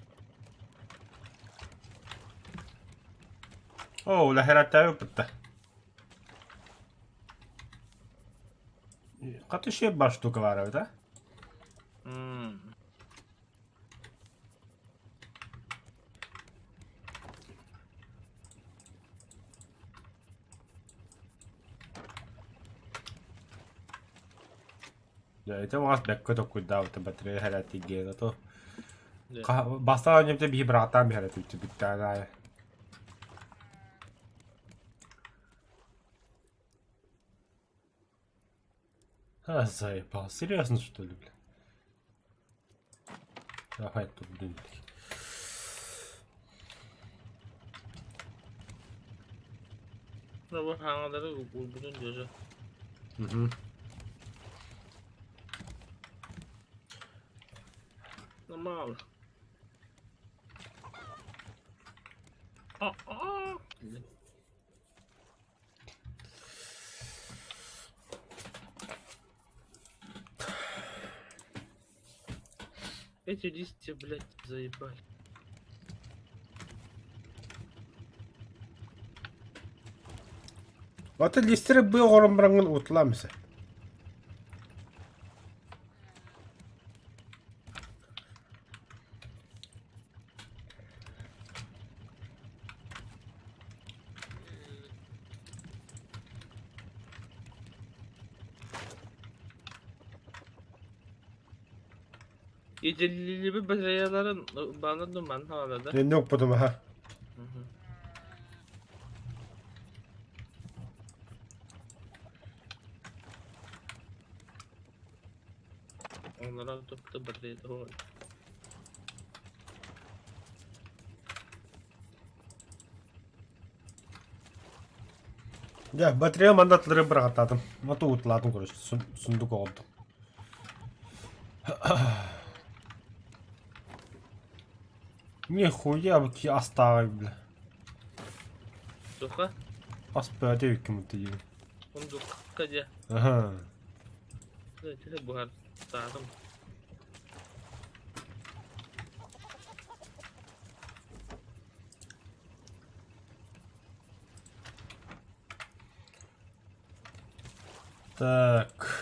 Oo, lähdetään täypyttä. Katso siihen vastuukavaroita. Ja ei se vasta bekkoita kun tauta batteria herätti geena to. Basta on jemte bihi braataan bihi herätti pitää näin. А, заебал. Серьезно, что ли, бля? Давай тут, блин. Bu hangaları bulduğun gözü. Угу. Normal. Aa. Эти листья, блядь, заебали. Вот листері бұл орынбыраңын ұтыламысы. Yecelili bir batarya'ların bağladım ben havada. Ne yok budum ha. Onlara topta batarya da var. Ya batarya mandatları bırakatadım. Matu utladım kuruştu. Sunduk oldu. Нихуя ki astağım bile. Soka, As böyle hükümeti gibi. onu kaca. Aha. Evet, buhar sağdım. Так.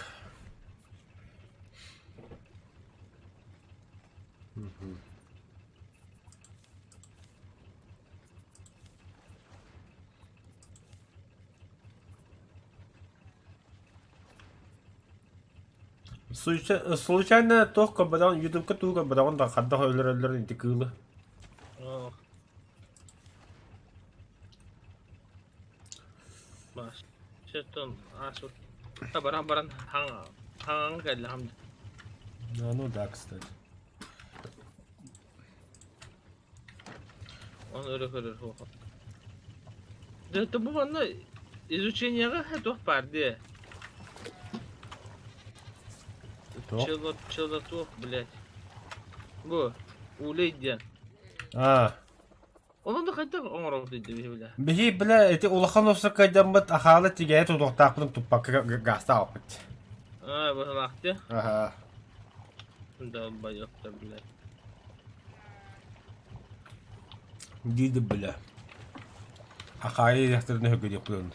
Случайно только бадан ютубка туга бадан да хадда хойлор интикылы. Oh. Mas. Şerton asur. Baran hang geldi hamdi. Ну да, кстати. Он öyle ho. Да bu bana изучениеге хатох парди. Кто? Челотох, блядь. Bu. Улейден. А. Onu da kayda oңоров dedi bile. Бихи бля эти улахан олса кайдан бат ахала тигәе тудоктакпын туппакка гаста алпыт. Ha bu vakti. Ага. Da bayıkta bile. Диди бля. Ахай яхтырны хөгөд yapıyorsun.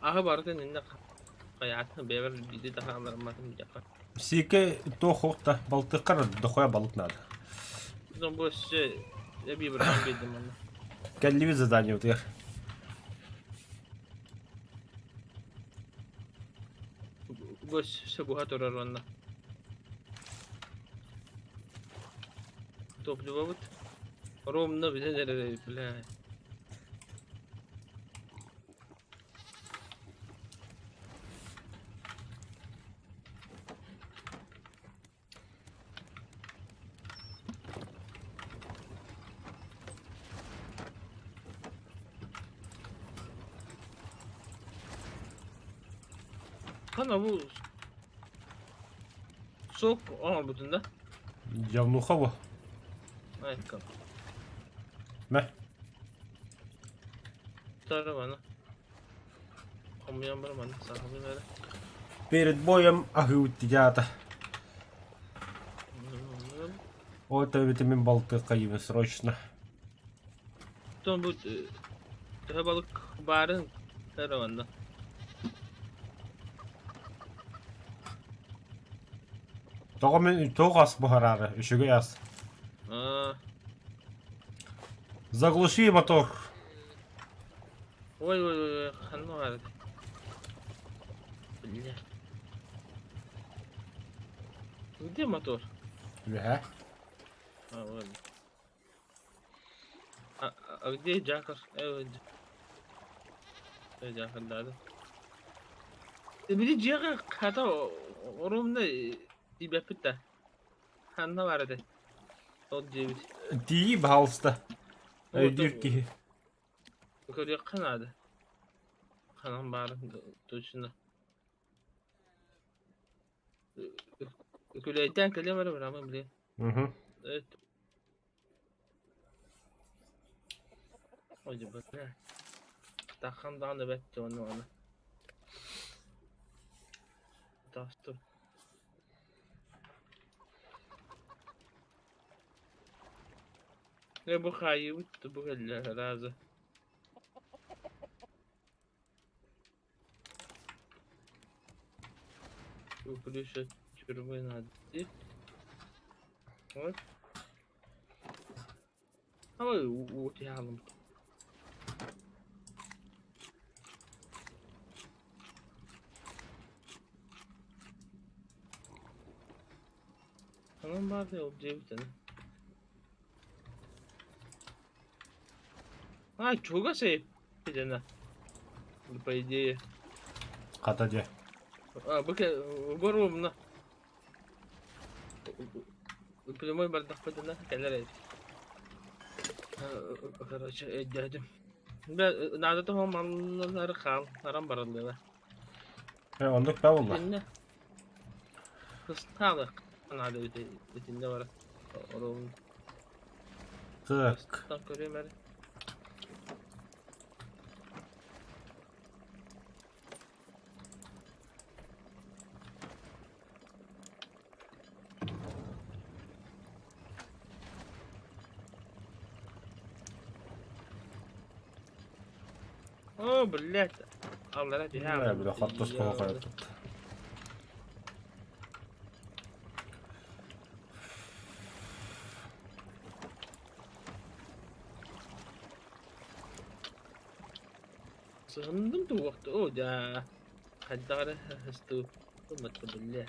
Ahı barda ninne kayatı bever bidi daha alırmasın bir dakika. Сике тохта балтыкар дохоя балык надо. Bizim bu şey ya bir bırakam geldim onu. Келли задание вот я. Bu şey bu hatırlar onu. Toplu babut. Rom'da bize nereye bile. Kana bu soğuk ama bütün de. Явнуха во. Ay kan. Мә. Tarı bana. Kamyon var bana. Sahibi ver. Перед боем агыуттията. Вот витамин балтыка ими срочно. Son bu daha balık barın karavanda. Тог ас бухарары, үшіге ас. Aa, Заглуши мотор. oy, kanı vardı. Bile. Где мотор? Ве. А, вот. А где Джакер? Вот. Джакер, да. Bir Джакер hata orumda ibapıtta. Kanı vardı. O cebi. Тии баалста. Вот Öydürki. Yukarıya kanadı. Kanan barın dışında. Küleyten kalem var ama bile. Hı. Evet. Acaba ne? Takımdan da bekle onu. Dastır. Ne bu kayı bu helle razı. Bu kulüşe çürümeyin hadi. Evet. Ama o tihalım. Tamam bari o cebitene. А, чуга се пидена. По идее. Катаде. А, быке, горлумна. Прямой бардак пидена, келер. Короче, эддим. Ben надо то маллары кал, арам барылды. Ондук ба болла. Dinle. Kız talık. Надо ötinde var. Orum. Так. Tam görüyorum her. О, блядь. Allah rabbim. Я бля хаттас кохоят. Sığındım da vakti o da. Haddara hıstı. Umutlu billah.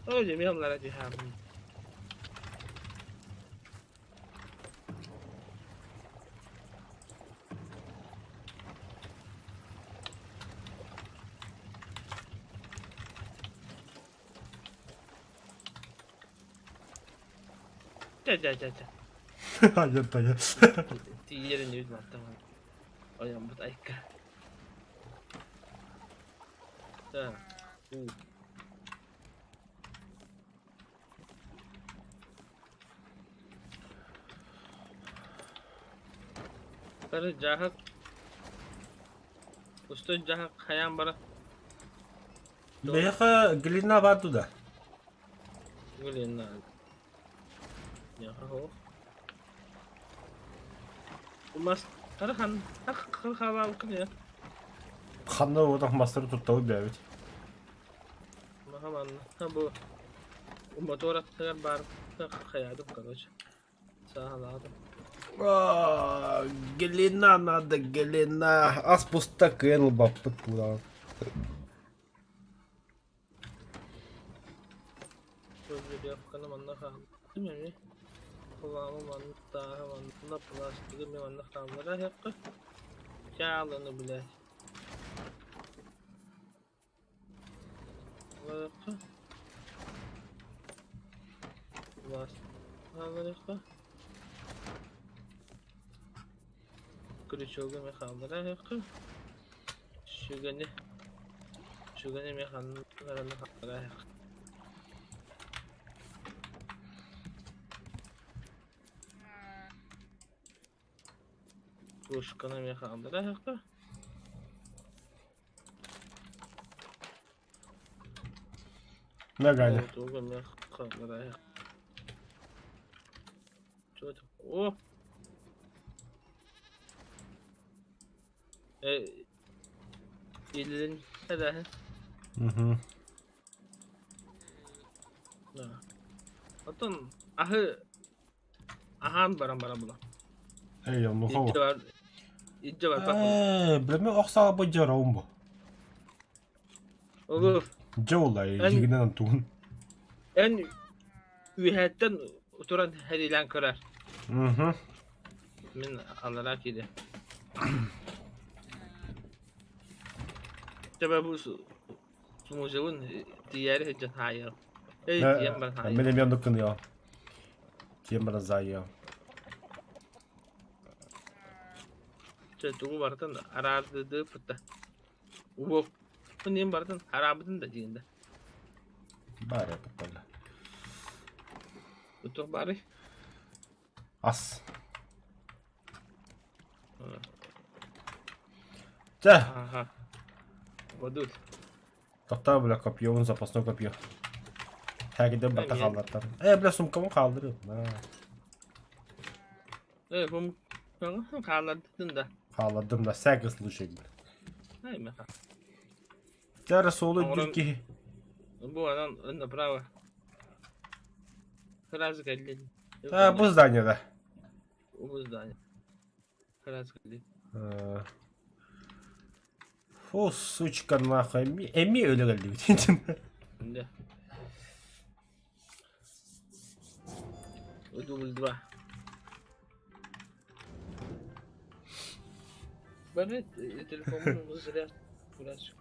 O cemil Allah rabbim. Ja. Hayır dayı. Yerin yüzüne tamam. Ayağım bu dakika. Da. Karı cahak. Usta cahak hayam bara. Беха глина баду да. Gülüyorsun lan. Ya ho. Mas Karahan tak hava bakın ya. Kanlı oradan masları tuttu bir evet. Mahaman ha bu motor atlar bar kayadım короче. Sağladım. Gelina надо, gelina. Az pusta kıyıl bappıt buradan. Böyle bir yapkanım anla kaldı. Değil mi? Kulağımı manlıkta manlıkta plastik bir manlık kaldıra hep yağlanı bile. Bakın. Plastik kaldıra. Крючок ми kaldıra hep. Şugani mi kaldıra hep. Kuşkanı mı kaldıra hep. Ne gaydi? Tuğla mı kaldıra hep. Çocuk. Oh. İlin ne de? Hı. Atın ahan barang-barang bula. Ey ya nu hava. İnce var bak. Bilmem oksa bu jarum bu. Olur. Jawlay En- jignen tuğun. En üyetten oturan her ilan kırar. Hı. Min alarak idi. Coba bu sumujun diğer hecet hayır. Diyen ben hayır. Benim yanımda kınıyor. Diyem bana zayıf. Tuğu vardan aradı pıtta. Uvo. Bunun vardan arabın da diyende. Bari yapalım. Tutup bari. As. Cah. Aha. Waduh. Tahta bile kapıyor, onun zapasını kapıyor. Herkese bata Aynen. kaldırdım. Bile sumkamı kaldırıyorum. Ha. Bu kalladın da. Kaldırdım da sergisli şekilde. Hay mi? Yarısı olur Oğlum- ki. Bu adam önde bravo. Kıraz geldi. Ha bu zdanyada. Bu zdanie. Kıraz geldi. O сучка нахуй. Emi öyle geldi bütün. Şimdi. Ödül var. Ben de telefonumu hızlıca biraz.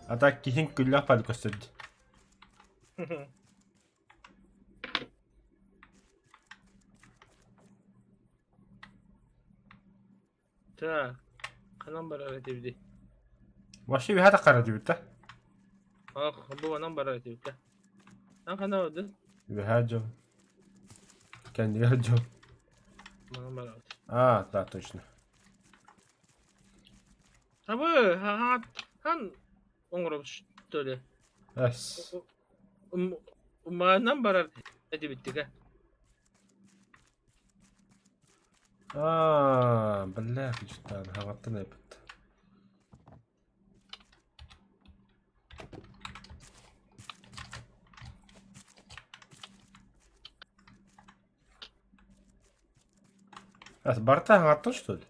Hatta kihin gülla panik gösterdi. Ta kanan bara tebdi. Başı bir hata kara diyor da. Ah bu kanan bara tebdi. An kana oldu? Bir hacım. Kendi hacım. Kanan bara. Да, точно. Tabi han ongrop şöyle. Yes. Umanan bara tebdi ka. بالله جدا هغطينا بت. Barta hagattın что ли?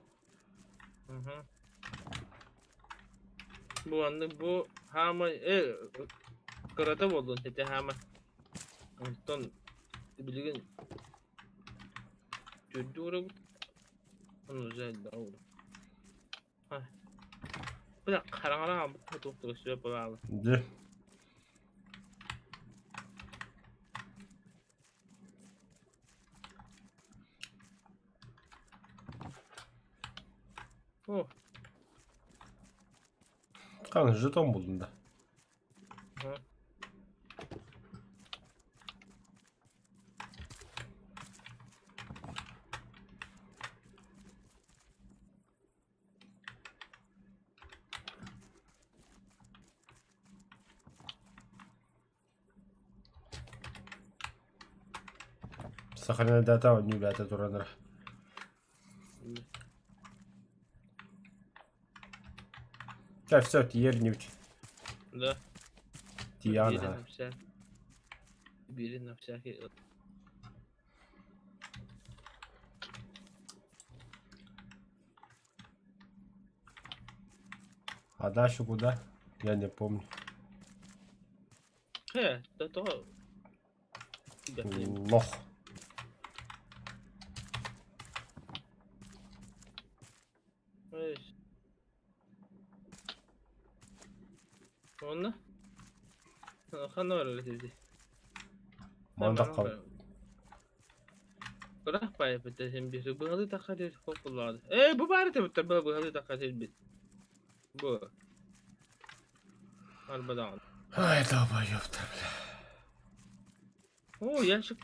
Bu anda bu hama kırata buldun hete hama. Ondan bilgin çocuğu onu özel oldu. Ha. Bir de karanlığa bu doktor şey yapalım. De. Oh. Kan jeton buldum da. Ha. سخننا داتا ونيو داتا تورنا كيف سوت يرنيوت لا تيانا بيري نفسها كي هذا شو كده يعني помню то лох ايش قلنا خلنا ولا تبدي ما دقق راح باي بتهم بيرو بغضي تقدر فوق الله ايه بو بعرف بتبع بغضي تقدر البيت بو البدان هاي طبعا يفتح اوه يا شك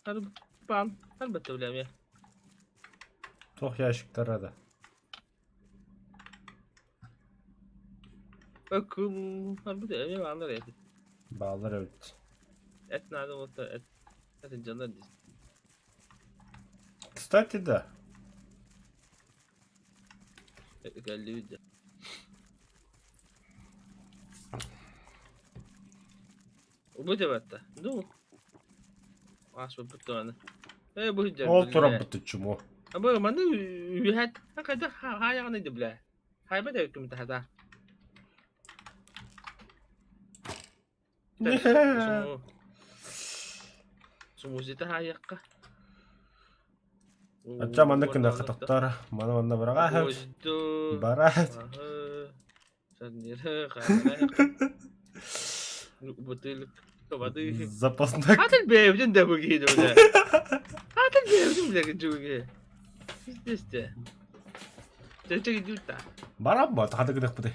هرب بان البته ولا يا توخ ياشك ترى هذا اكل البته يا ما عندنا يا بعض الوقت اتنا هذا وقت ات الجنة دي كستاتي ده قال لي وده وبده بته دو عاش بده انا ايه بوجه اول تربط تشمو ابو ما نو يهد هكذا هاي انا دبله هاي بده يكون تحتها سمو زيتها يقه أنت ما عندك إنك تختار ما أنا براها براها زبطناك هذا البيب جنده بقيد ولا هذا البيب جنده جوجي ايش ده تجي جوتا بربط هذا كده بدي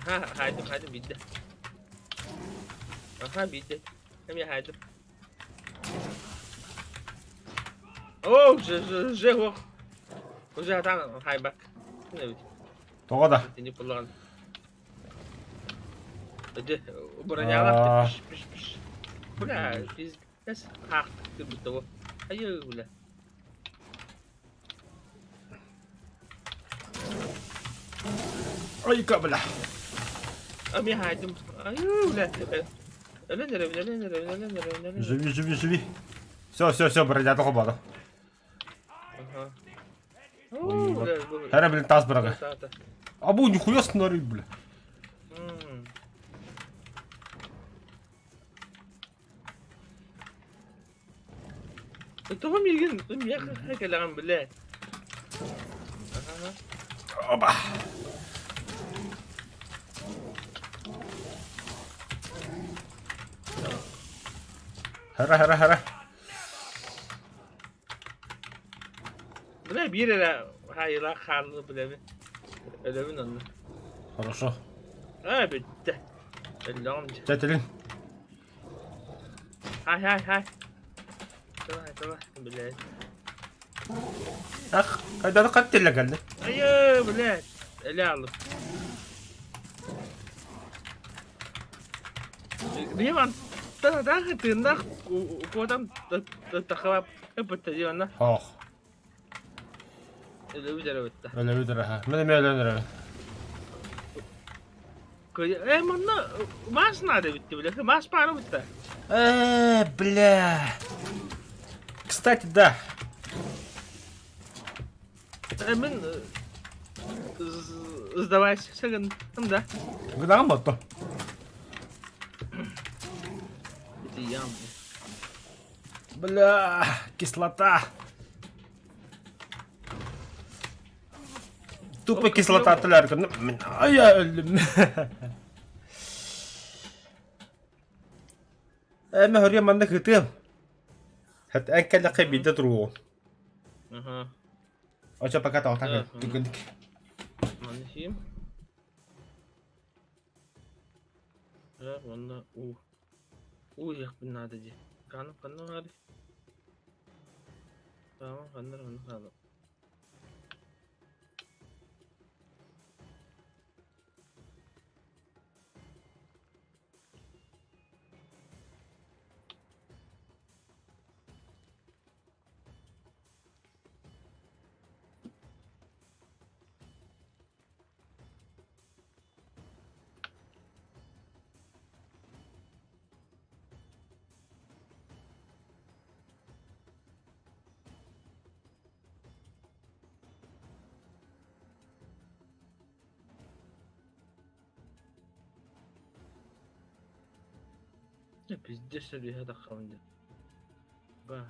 هذا بيده ها بيده كم يا هذا اوه جه هو وجه تعال هاي باك نبي تقعد تني بلان ده براني عرفت مش ولا بس ها تبتوا ايوه ولا أي كابلة أمي هادم أيوه لا جبي سو برجع تاخذ بعضه هرب من التاس برغه ابو نخويا سناري بلا انت هم يجن يا اخي هيك اللي عم بالله اوبا هرا بلا بيرة لا هاي لا خال بلا من хорошо بده اللون تاتلين هاي تمام بالله اخ هذا قتل لك قال ايوه بالله لا الله بيمان تاخذ تنخ وقدام تخرب ابتدي وانا اخ اللي بدروا ولا بدرها ما لا ايه منا ما اسمع ده بتقول ما اسمع له بتاع بلا كستات ده من الزواج شغل هم ده قدام بطه ايام بلا кислота тупо кислота تلارك من يا ما هو اليوم عندك كتير حتى أنك لقي بيدرو اها أجا بقى تعطاك تقولك ماشي والله يا اخي بالنادى دي كانوا هذه تمام خلنا هذا пиздец сөрүе таккамын. Ба.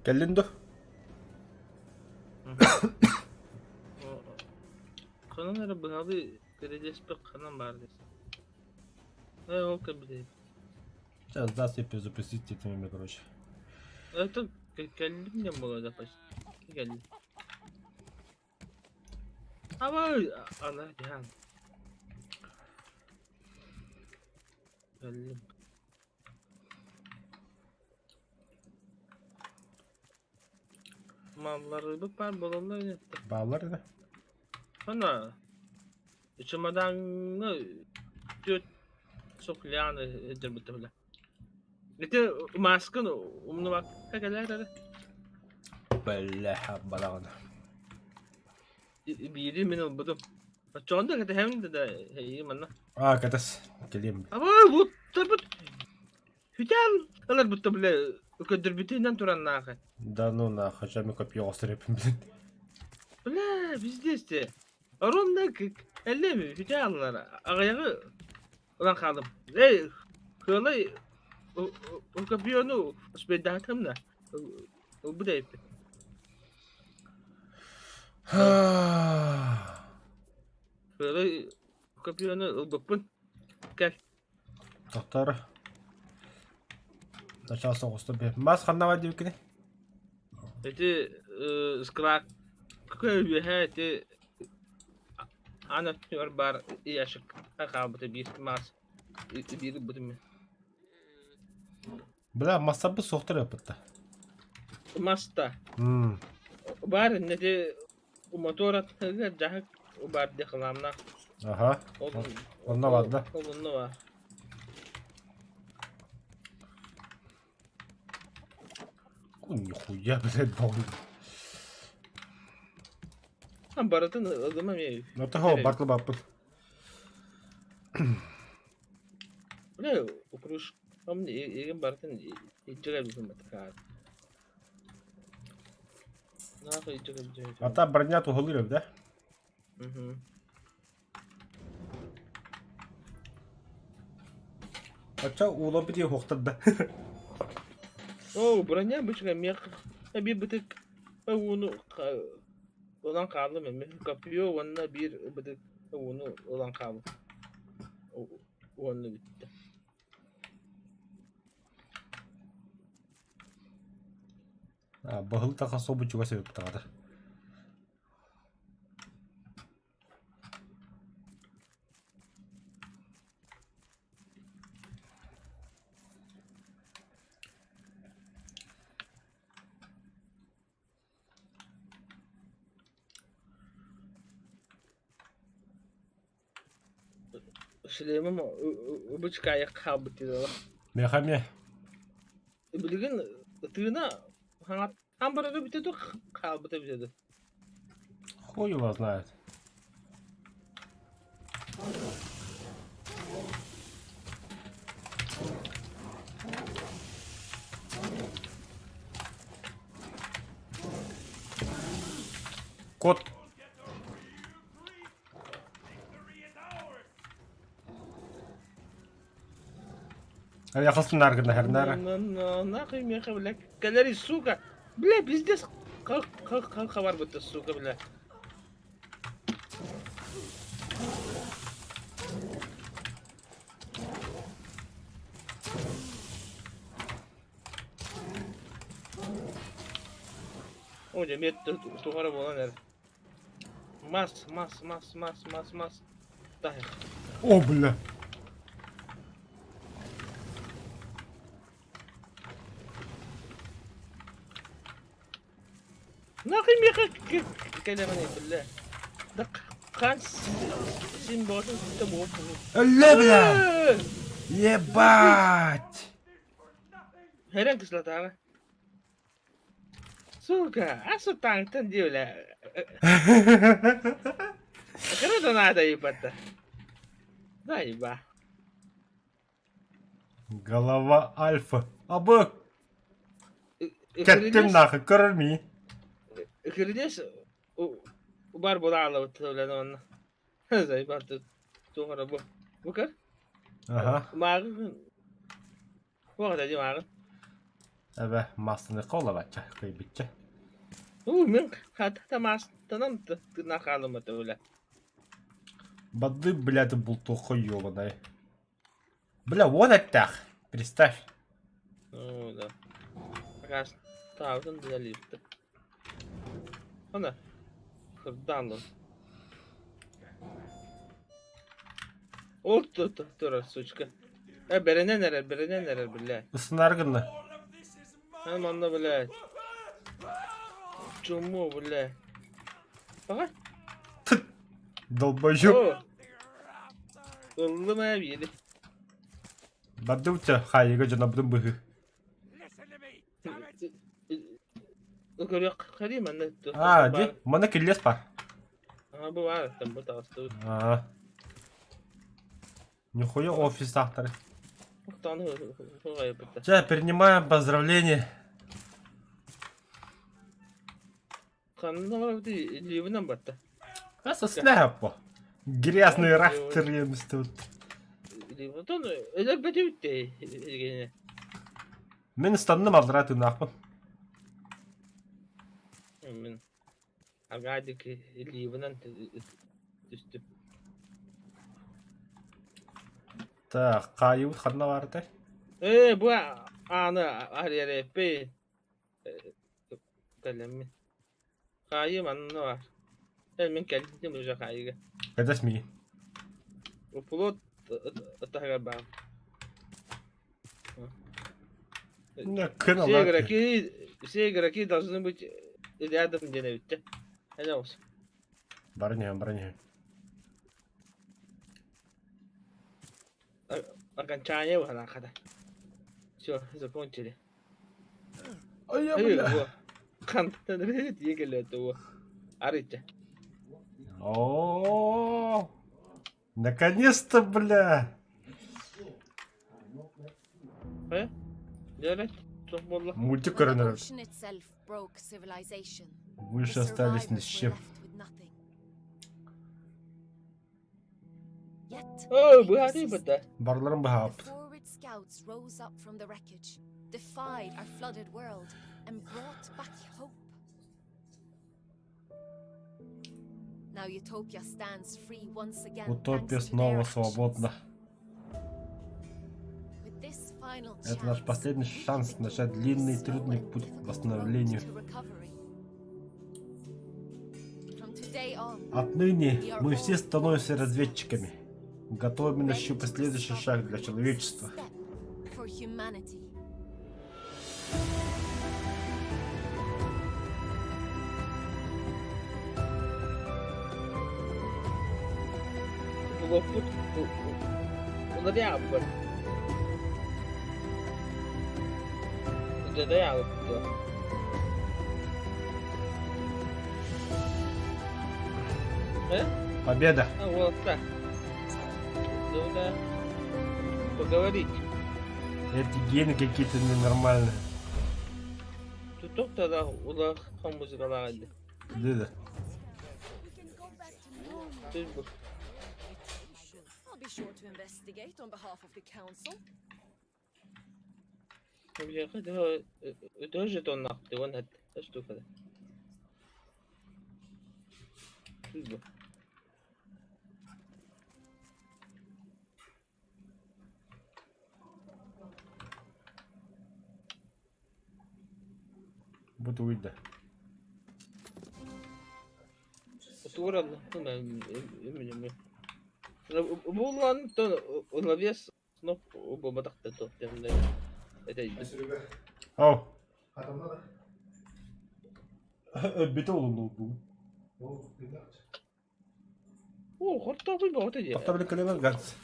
Келлиндо. Kanın ara bu abi göreceğiz pek kanın var des. O kabul. Сейчас даст себе запустить этими, короче. Это geldim ya bu arada baş. Geldim. Ama Allah ya. Geldim. Malları bu par balonlar ne? Bağlar ne? Ana. Çamadanı göt soklanı edir bu tabi. Nete maskın umunu bak. Kakalar da. Böyle habbalağına. Biri min olmadım. Çoğunda kata hem de iyi manna. Katas. Geleyim. Ama bu tabi. Hücal. Alır bu tabi. Öküdür bütünden duran nakı. Да ну нахуй, сейчас мы копье острепим, блин. Bla bizde işte. Aronda elle mi? Hücallar. Ayağı ulan kaldım. Kılı o kapıyonu spedatam da. Bu da yaptı. Kılı o kapıyonu bakın. Gel. Доктор. Начался уступи. Мас ханава дивкини. Эти склад. Какой эти ana tür bar yaşık akabıta bir mas bir butum. Бля, массабы соқтыр yapıttı. Masta. Бар ne de motor atıyor cahak o bar de kalanlar. Aha. Onda var da. Onda var. Нихуя, блядь, богу. Baratın adamı mı? Ну ты хо, бартлы баппы. Ne okuruş. Ama egin baratın içecek bir film atar. Ne yapıyor içecek bir film? Ата броня туғылырып, да? Ача улы бите хоқтырды. О, броня бычка мек. Bir bıtık onu olan kaldı mı? Kapıyor onunla bir bıtık onu olan kaldı. Onunla bitti. Бағыл тақа собы чуға себеп тағады. Süleyman bıçka ayak kaldı diyor. Мехаме. Bilgin tığına hangat hamburger bitti kaldı bitti. Хуй его знает. Кот. Я хостун аргына харнара. Нахуй мне бля. Галери сука. Бля, пиздец. Как хабар быты сука, бля. Ой, мне тухара была, наверное. Мас. Так. О, бля. Нахуй мне كلامني بالله. دق كان سيمبول تبو. لا бля. Ебать. Herhangi kısla tane. Сука, asutangtan diyorlar. Kırıda nada ебать-то. Да, еба. Голова альфа. Абы, кеттім нахы, көрілмей. Kırıdes бар бола алып төлөне оны. Зайбаты тоғыра bu. Bu kır. Ага. Мағын. Уақыт әдем мағын. Әбә, мастыны қола бәтчә, көй бітчә. Мен қатықта мастынан тына қалымы төлі. Бады, бляды, бұл тоқы ёбадай. Бля, вот это, представь. Ну, да. Раз тавдың дәліпті. Ана. Қырданлы. Ол тұра, сучка. Беренен әрер, бля. Ысынарғынны. Манда, бля. Чуму, бля. Баға? Долбожу. Ұлы мә бейді. Бады өте, қайығы жанабдың бұғы. Көрек қари мәнді. А, де, мұны келес па? Бұл бар, там бұл тағысты. А. Нихуя офис авторы. Мұқтаны ғайып бітті. Сейчас принимаем поздравления. Қанына бар бітті, левінен бәтті. Аса сляп по. Грязный рахтер емісті өт. Левінен, әлек бәті өтті. Мен ұстанным алдыратын ақпын. Мен ағадық левінен түсті. Так, қайы өт қадына барды. Бұл аны ария пей. Кәлеммен. Қайы манына бар. Мен кәлдім ұжа қайыға. Қайдас мей? Пулот ұттағар бағым. Күн алады. Все игроки должны быть рядом где-нибудь. Пожалуйста. Броня. Окончание вот надо. Все, закончили. Ай, я, бля. Кантан егелі это. Арите. О, наконец-то, бля. Делать? Что было? Мультик коронавирус. Ocean itself broke civilization. Выше The остались ни с survivors were чем. left with nothing. Yet, Ой, they бухари persisted. бата. Барларым The бахап. forward scouts rose up from the wreckage, defied our flooded world, and brought back hope. Now Utopia stands free once again. Утопия thanks to their снова actions. свободна. With this final Это наш chance, последний we шанс can начать begin длинный the slow трудный and путь к difficult восстановлению. road to recovery. From today on, Отныне мы все становимся разведчиками, готовыми нащупать следующий шаг для человечества. step for humanity. Было путь. Ударял бы. Ударял бы. Победа! Вот так. Надо поговорить. Эти гены какие-то ненормальные. Тут только тогда улах музыка лагали. Да. I'll be sure to investigate on behalf of the council. Это же он нахуй, он это что это? Вот уйда. Туран, именно. Булан то лавес, но оба батахта то. Это Ау. Бетон ноутбук. О, хортовый вот эти. Тоқтабілі кілемер ганс.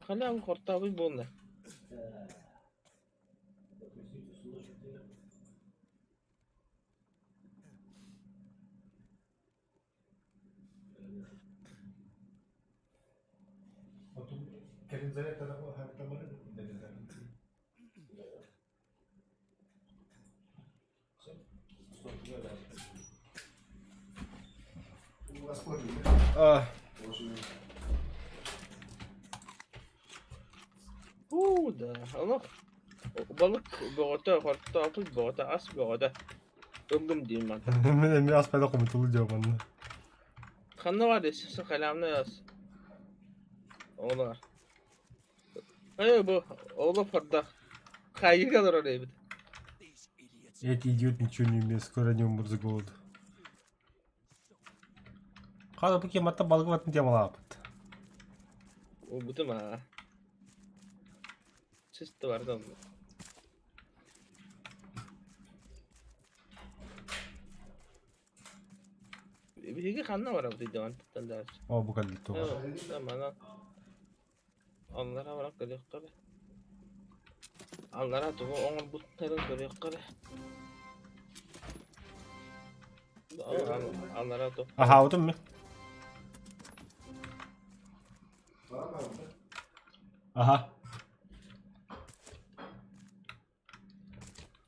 Халява хортовый болды. Ah. Da ama balık boğata, hortta apız boğata, as boğata. Ömgüm diyeyim ben. Hemen biraz pede komutulu diyor bana. Kanlı var ya, siz kalemle yaz. Oğlar. Hayır bu, oğlu farda. Kayı kadar oraya bir de. Эти идиот ничего не умеет, скоро о нем разговор. Когда bu kematta balık vatın diye mala yapıt. O bütün ha. Çisti vardı onun. Bir iki kanlı var abi diye mantıktan ders. O bu kadar to. Evet, tamam lan. Onlara bırak geliyor tabi. Onlara tuğu onun butların geliyor tabi. Onlara tuğu. Aha aldın mı? Aha.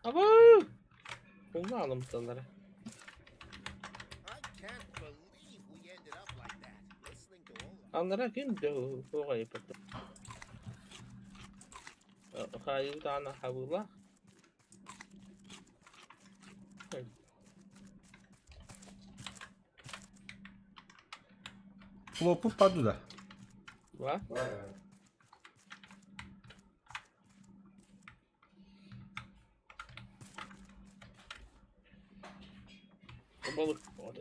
Aba! Bunu aldım onlara. I can't believe we ended up like that. Listening to all of Onlara kim de bu kayıp etti. Kayıp tane havula. Flop'u padu da. Va? Balık orada.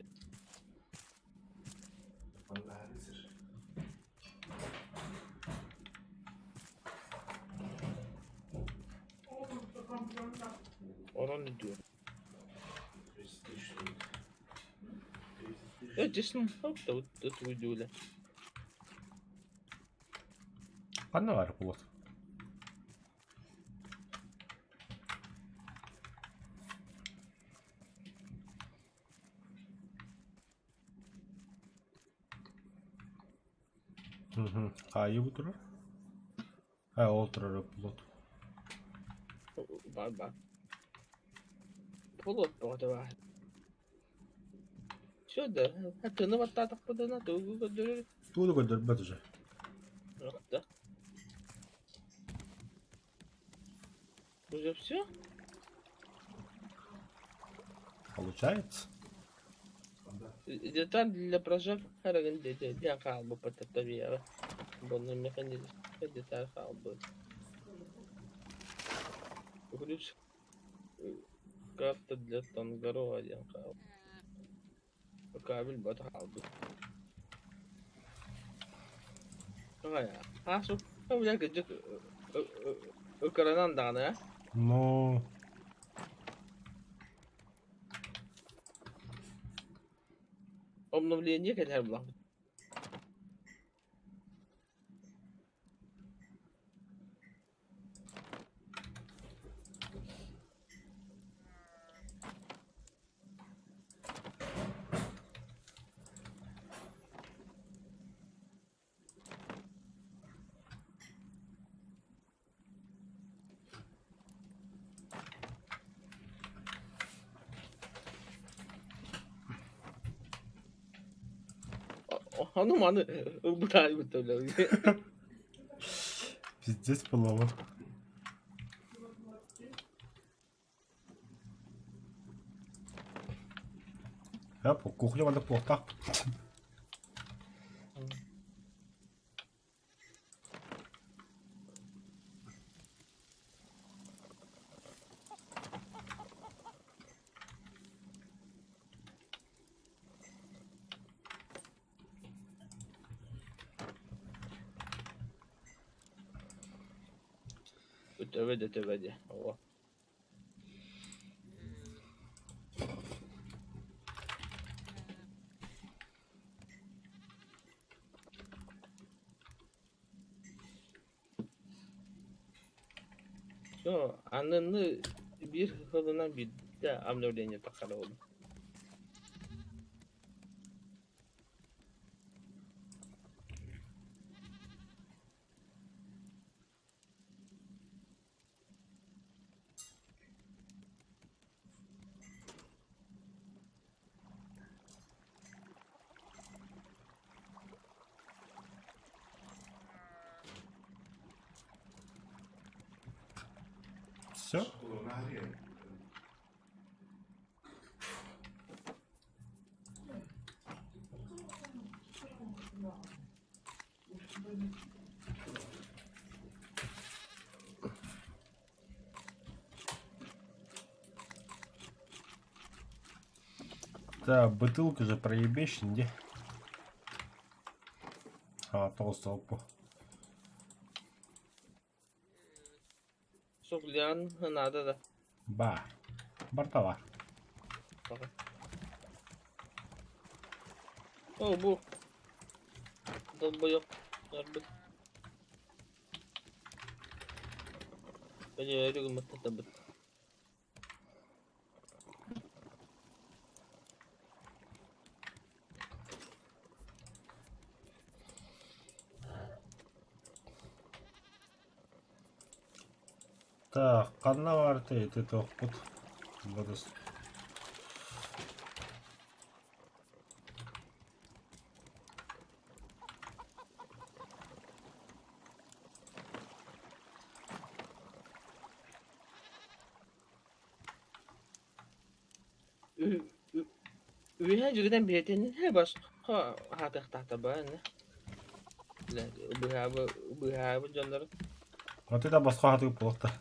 Oran ne diyor? Ya cism hop da videoyla. Bana var bulut. Kayı bu durur. Ha oturur bulut. Bak. Bulut orada var. Şurada. Hatını battadık bu da ne? Doğru gördürür. Tuğdu gördür batacak. Yok da. Уже все? Получается. Деталь для прожектора я бы потатовера. Бонный механизм. Деталь халбы. Ключ. Карта для тангару один хал. Кабель бот халбы. Какая? А, что? У меня где-то... Украинан дана, Ну. Обновление kadar bulan. Hanım anı bu tarihi bu tabii. Пиздец полова. Я по кухне надо плохо. Tövbe de. Allah. Şu anını bir hılına bir de amlörleyince takar oldu. Все. Да, бутылку же проебешь, где? А, толстого по. Suglayan hınada da. Ба. Барта var. Bakın. Bu. Dolba yok. Harbi. Bence öyle gülmekte tabi. Так, канна варта это тохпут. Водос. Üye jügeden biletinin he bas. Ha hatak tahta ba ne? Bu ha canları. Вот это басқа хаты болта.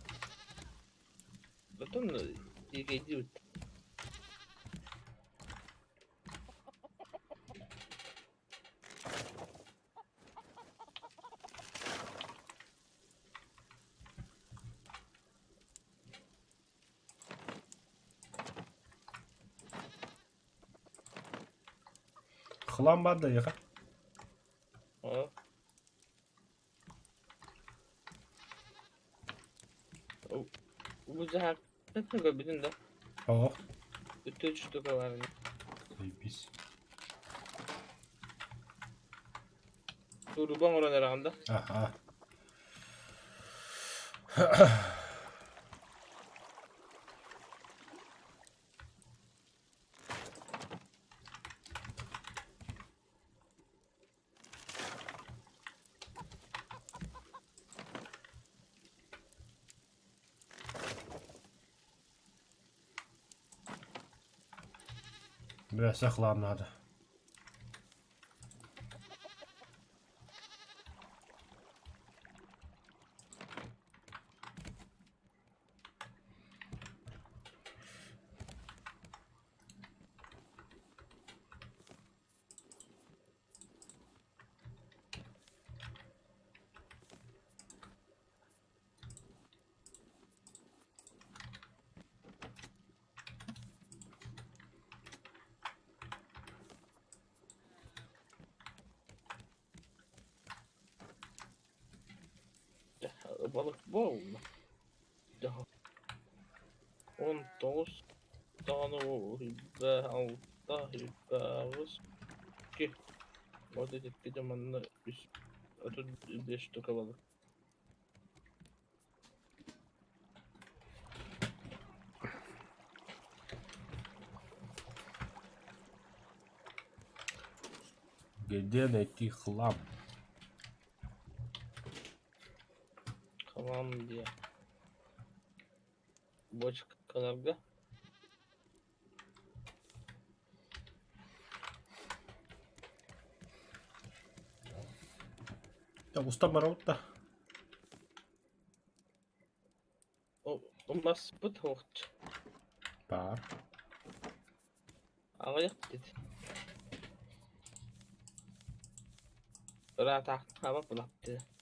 Потом идут. Хлам бар да яка. Ha. Bu cahak ne kadar bilin de. О, Öte üçlük var. заебись. Durban oran herhalde. Ага. Biraz хлам надо. Balık bol mu? Daha. 19 tane o hibbe altta hibbemiz ki. Orada ciddi zamanla üst ötü 5 toka balık. Где найти хлам? Tamam diye. Бочкаларга. Ya usta marauta. O maspıt hoğç. Бар. Ağayak dedi. Rahat hava bulap dedi.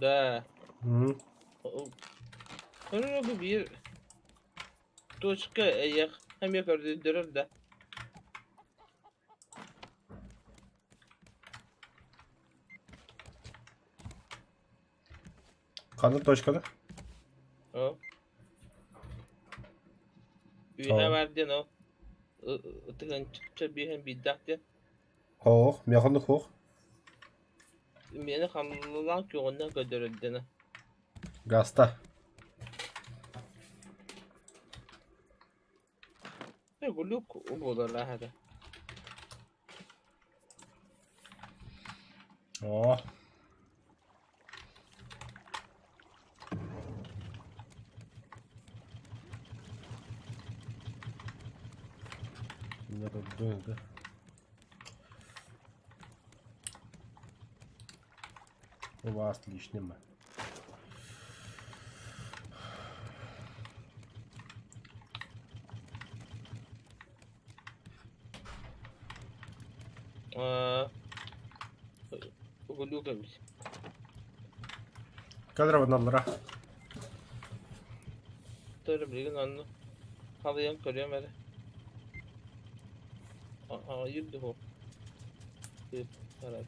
Da. Hı. Sonra bu bir точка ayak hem yukarıda durur da. Kanı toşkanı. O. Üye Tamam. verdin o. Tıkan çıkça bir hem bir dakika. Hoğ. Yakınlık hoğ. Beni kanlılan ki ondan götürüldüğünü. Gasta. يقول لك أبوض ولا هذا Oh. Bunlar öldü. У вас лишним. يقول لك أمس Kadar bunlara. ترى بيجي عنه هذا ينقل يا مرة يبدو هو هذا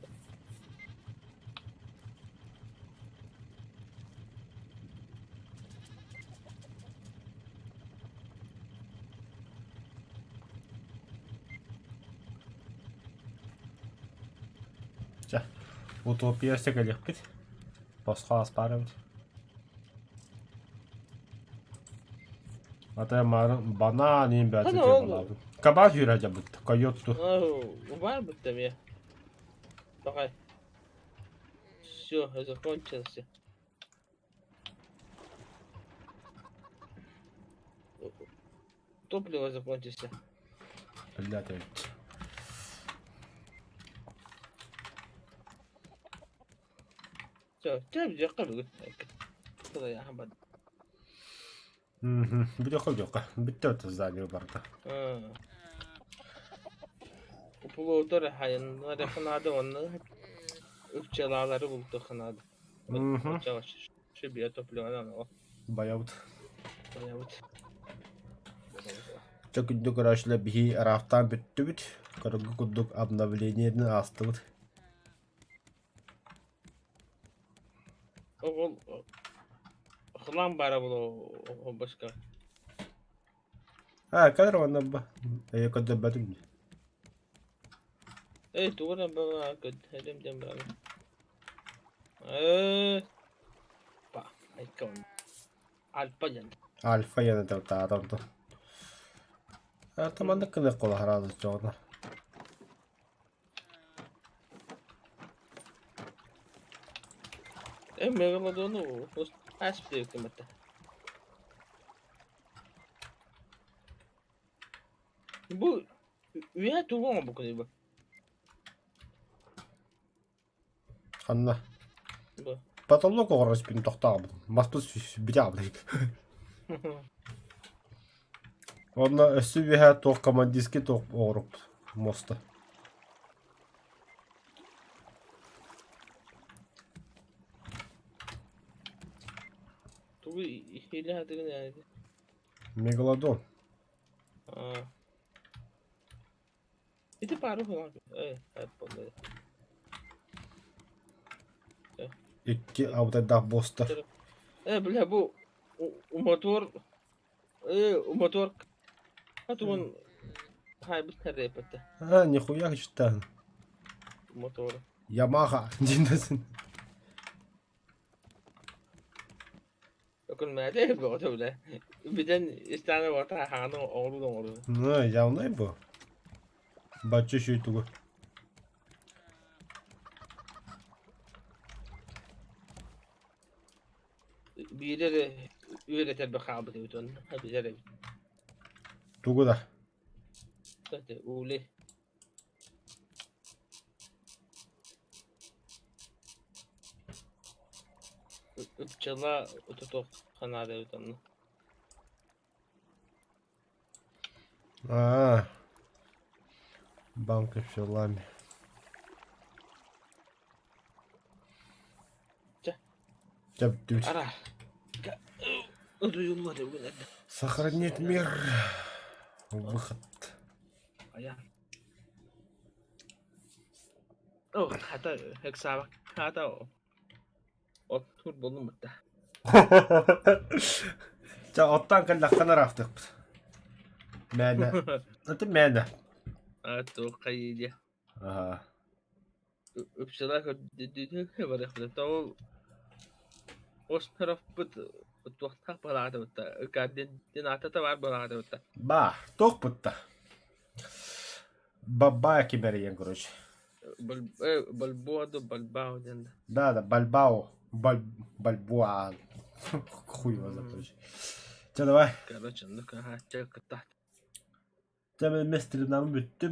За. Утопиясыг л явах гэж. Босхоос барав. Одоо банан юм байж Ano, болов. Кабаж юраж бут. Койотту. وبعد بالتمية بقى شو هذا كونشنس طب لي هذا كونشنس بالله تعبت. شو تعب قبل قلت لك كذا يا أحمد بدي اخذ يوقع بالتوت الزعلي برضه. Bu torrehayan refanadı onu ırkçılarları buldu kanadı. Yavaş şu bir topluyorlar o. Bayavut. Yavaş. Çok gündük araçla bir raftan bitti bit. Karıgı kuduk обновление'ni astı bit. O хлам bara bu o başka. Ha kadar wannan ba. Ay kadar batım. Tuğra baba kod hedim dem bana. Pa ay kon. Alpa yan. Alfa yana da taarabdı. Tamam ne kadar kolay herhalde çoğuna. Megalodon'u host aspire kımıttı. Bu üye tuğla mı bu kadar bu? Hanna. Bu. Patolog olarak benim tohtağım. Maspus bir abi. Onunla üstü bir her toh kamandiski toh orup mosta. Bu hile hadi yani. Megalodon. Bir de paru falan. Hep böyle. İki avda da bosta. Bile bu motor motor katımın hay bir kere yaptı Ha nihуя işte. motor. Yamaha cindesin. Bakın ne de bu öyle. Birden istane var ta hanı oğlu. Ne явный bu. Bacı şey tuğu. Birileri üretir bir kabı diyorsun. Hadi jere. Tuğu da. Hadi ule. Ipçala ototok kanada diyorsun. Банка филами. Jab Ara. Duyulmadı bugün hadi. Сохранить мир. Выход. Ayan. Hatta hek sabak. Hatta o tur buldum hatta. Та оттан каллахтан арафтык. Мәне. Это мәне. تو قيدي Ага. بصراحة دي خبر خبر تو وش تعرف بتوقتها براعة وتا قاعدين نعطي تبع براعة وتا Ба, тох путта. Бабая киберия, короче. بالبعد وبالبعد عندنا Да, Бальбао. Бальбуа. Хуй его короче. Давай. короче عندك هاتشيك تحت Tämä mestari on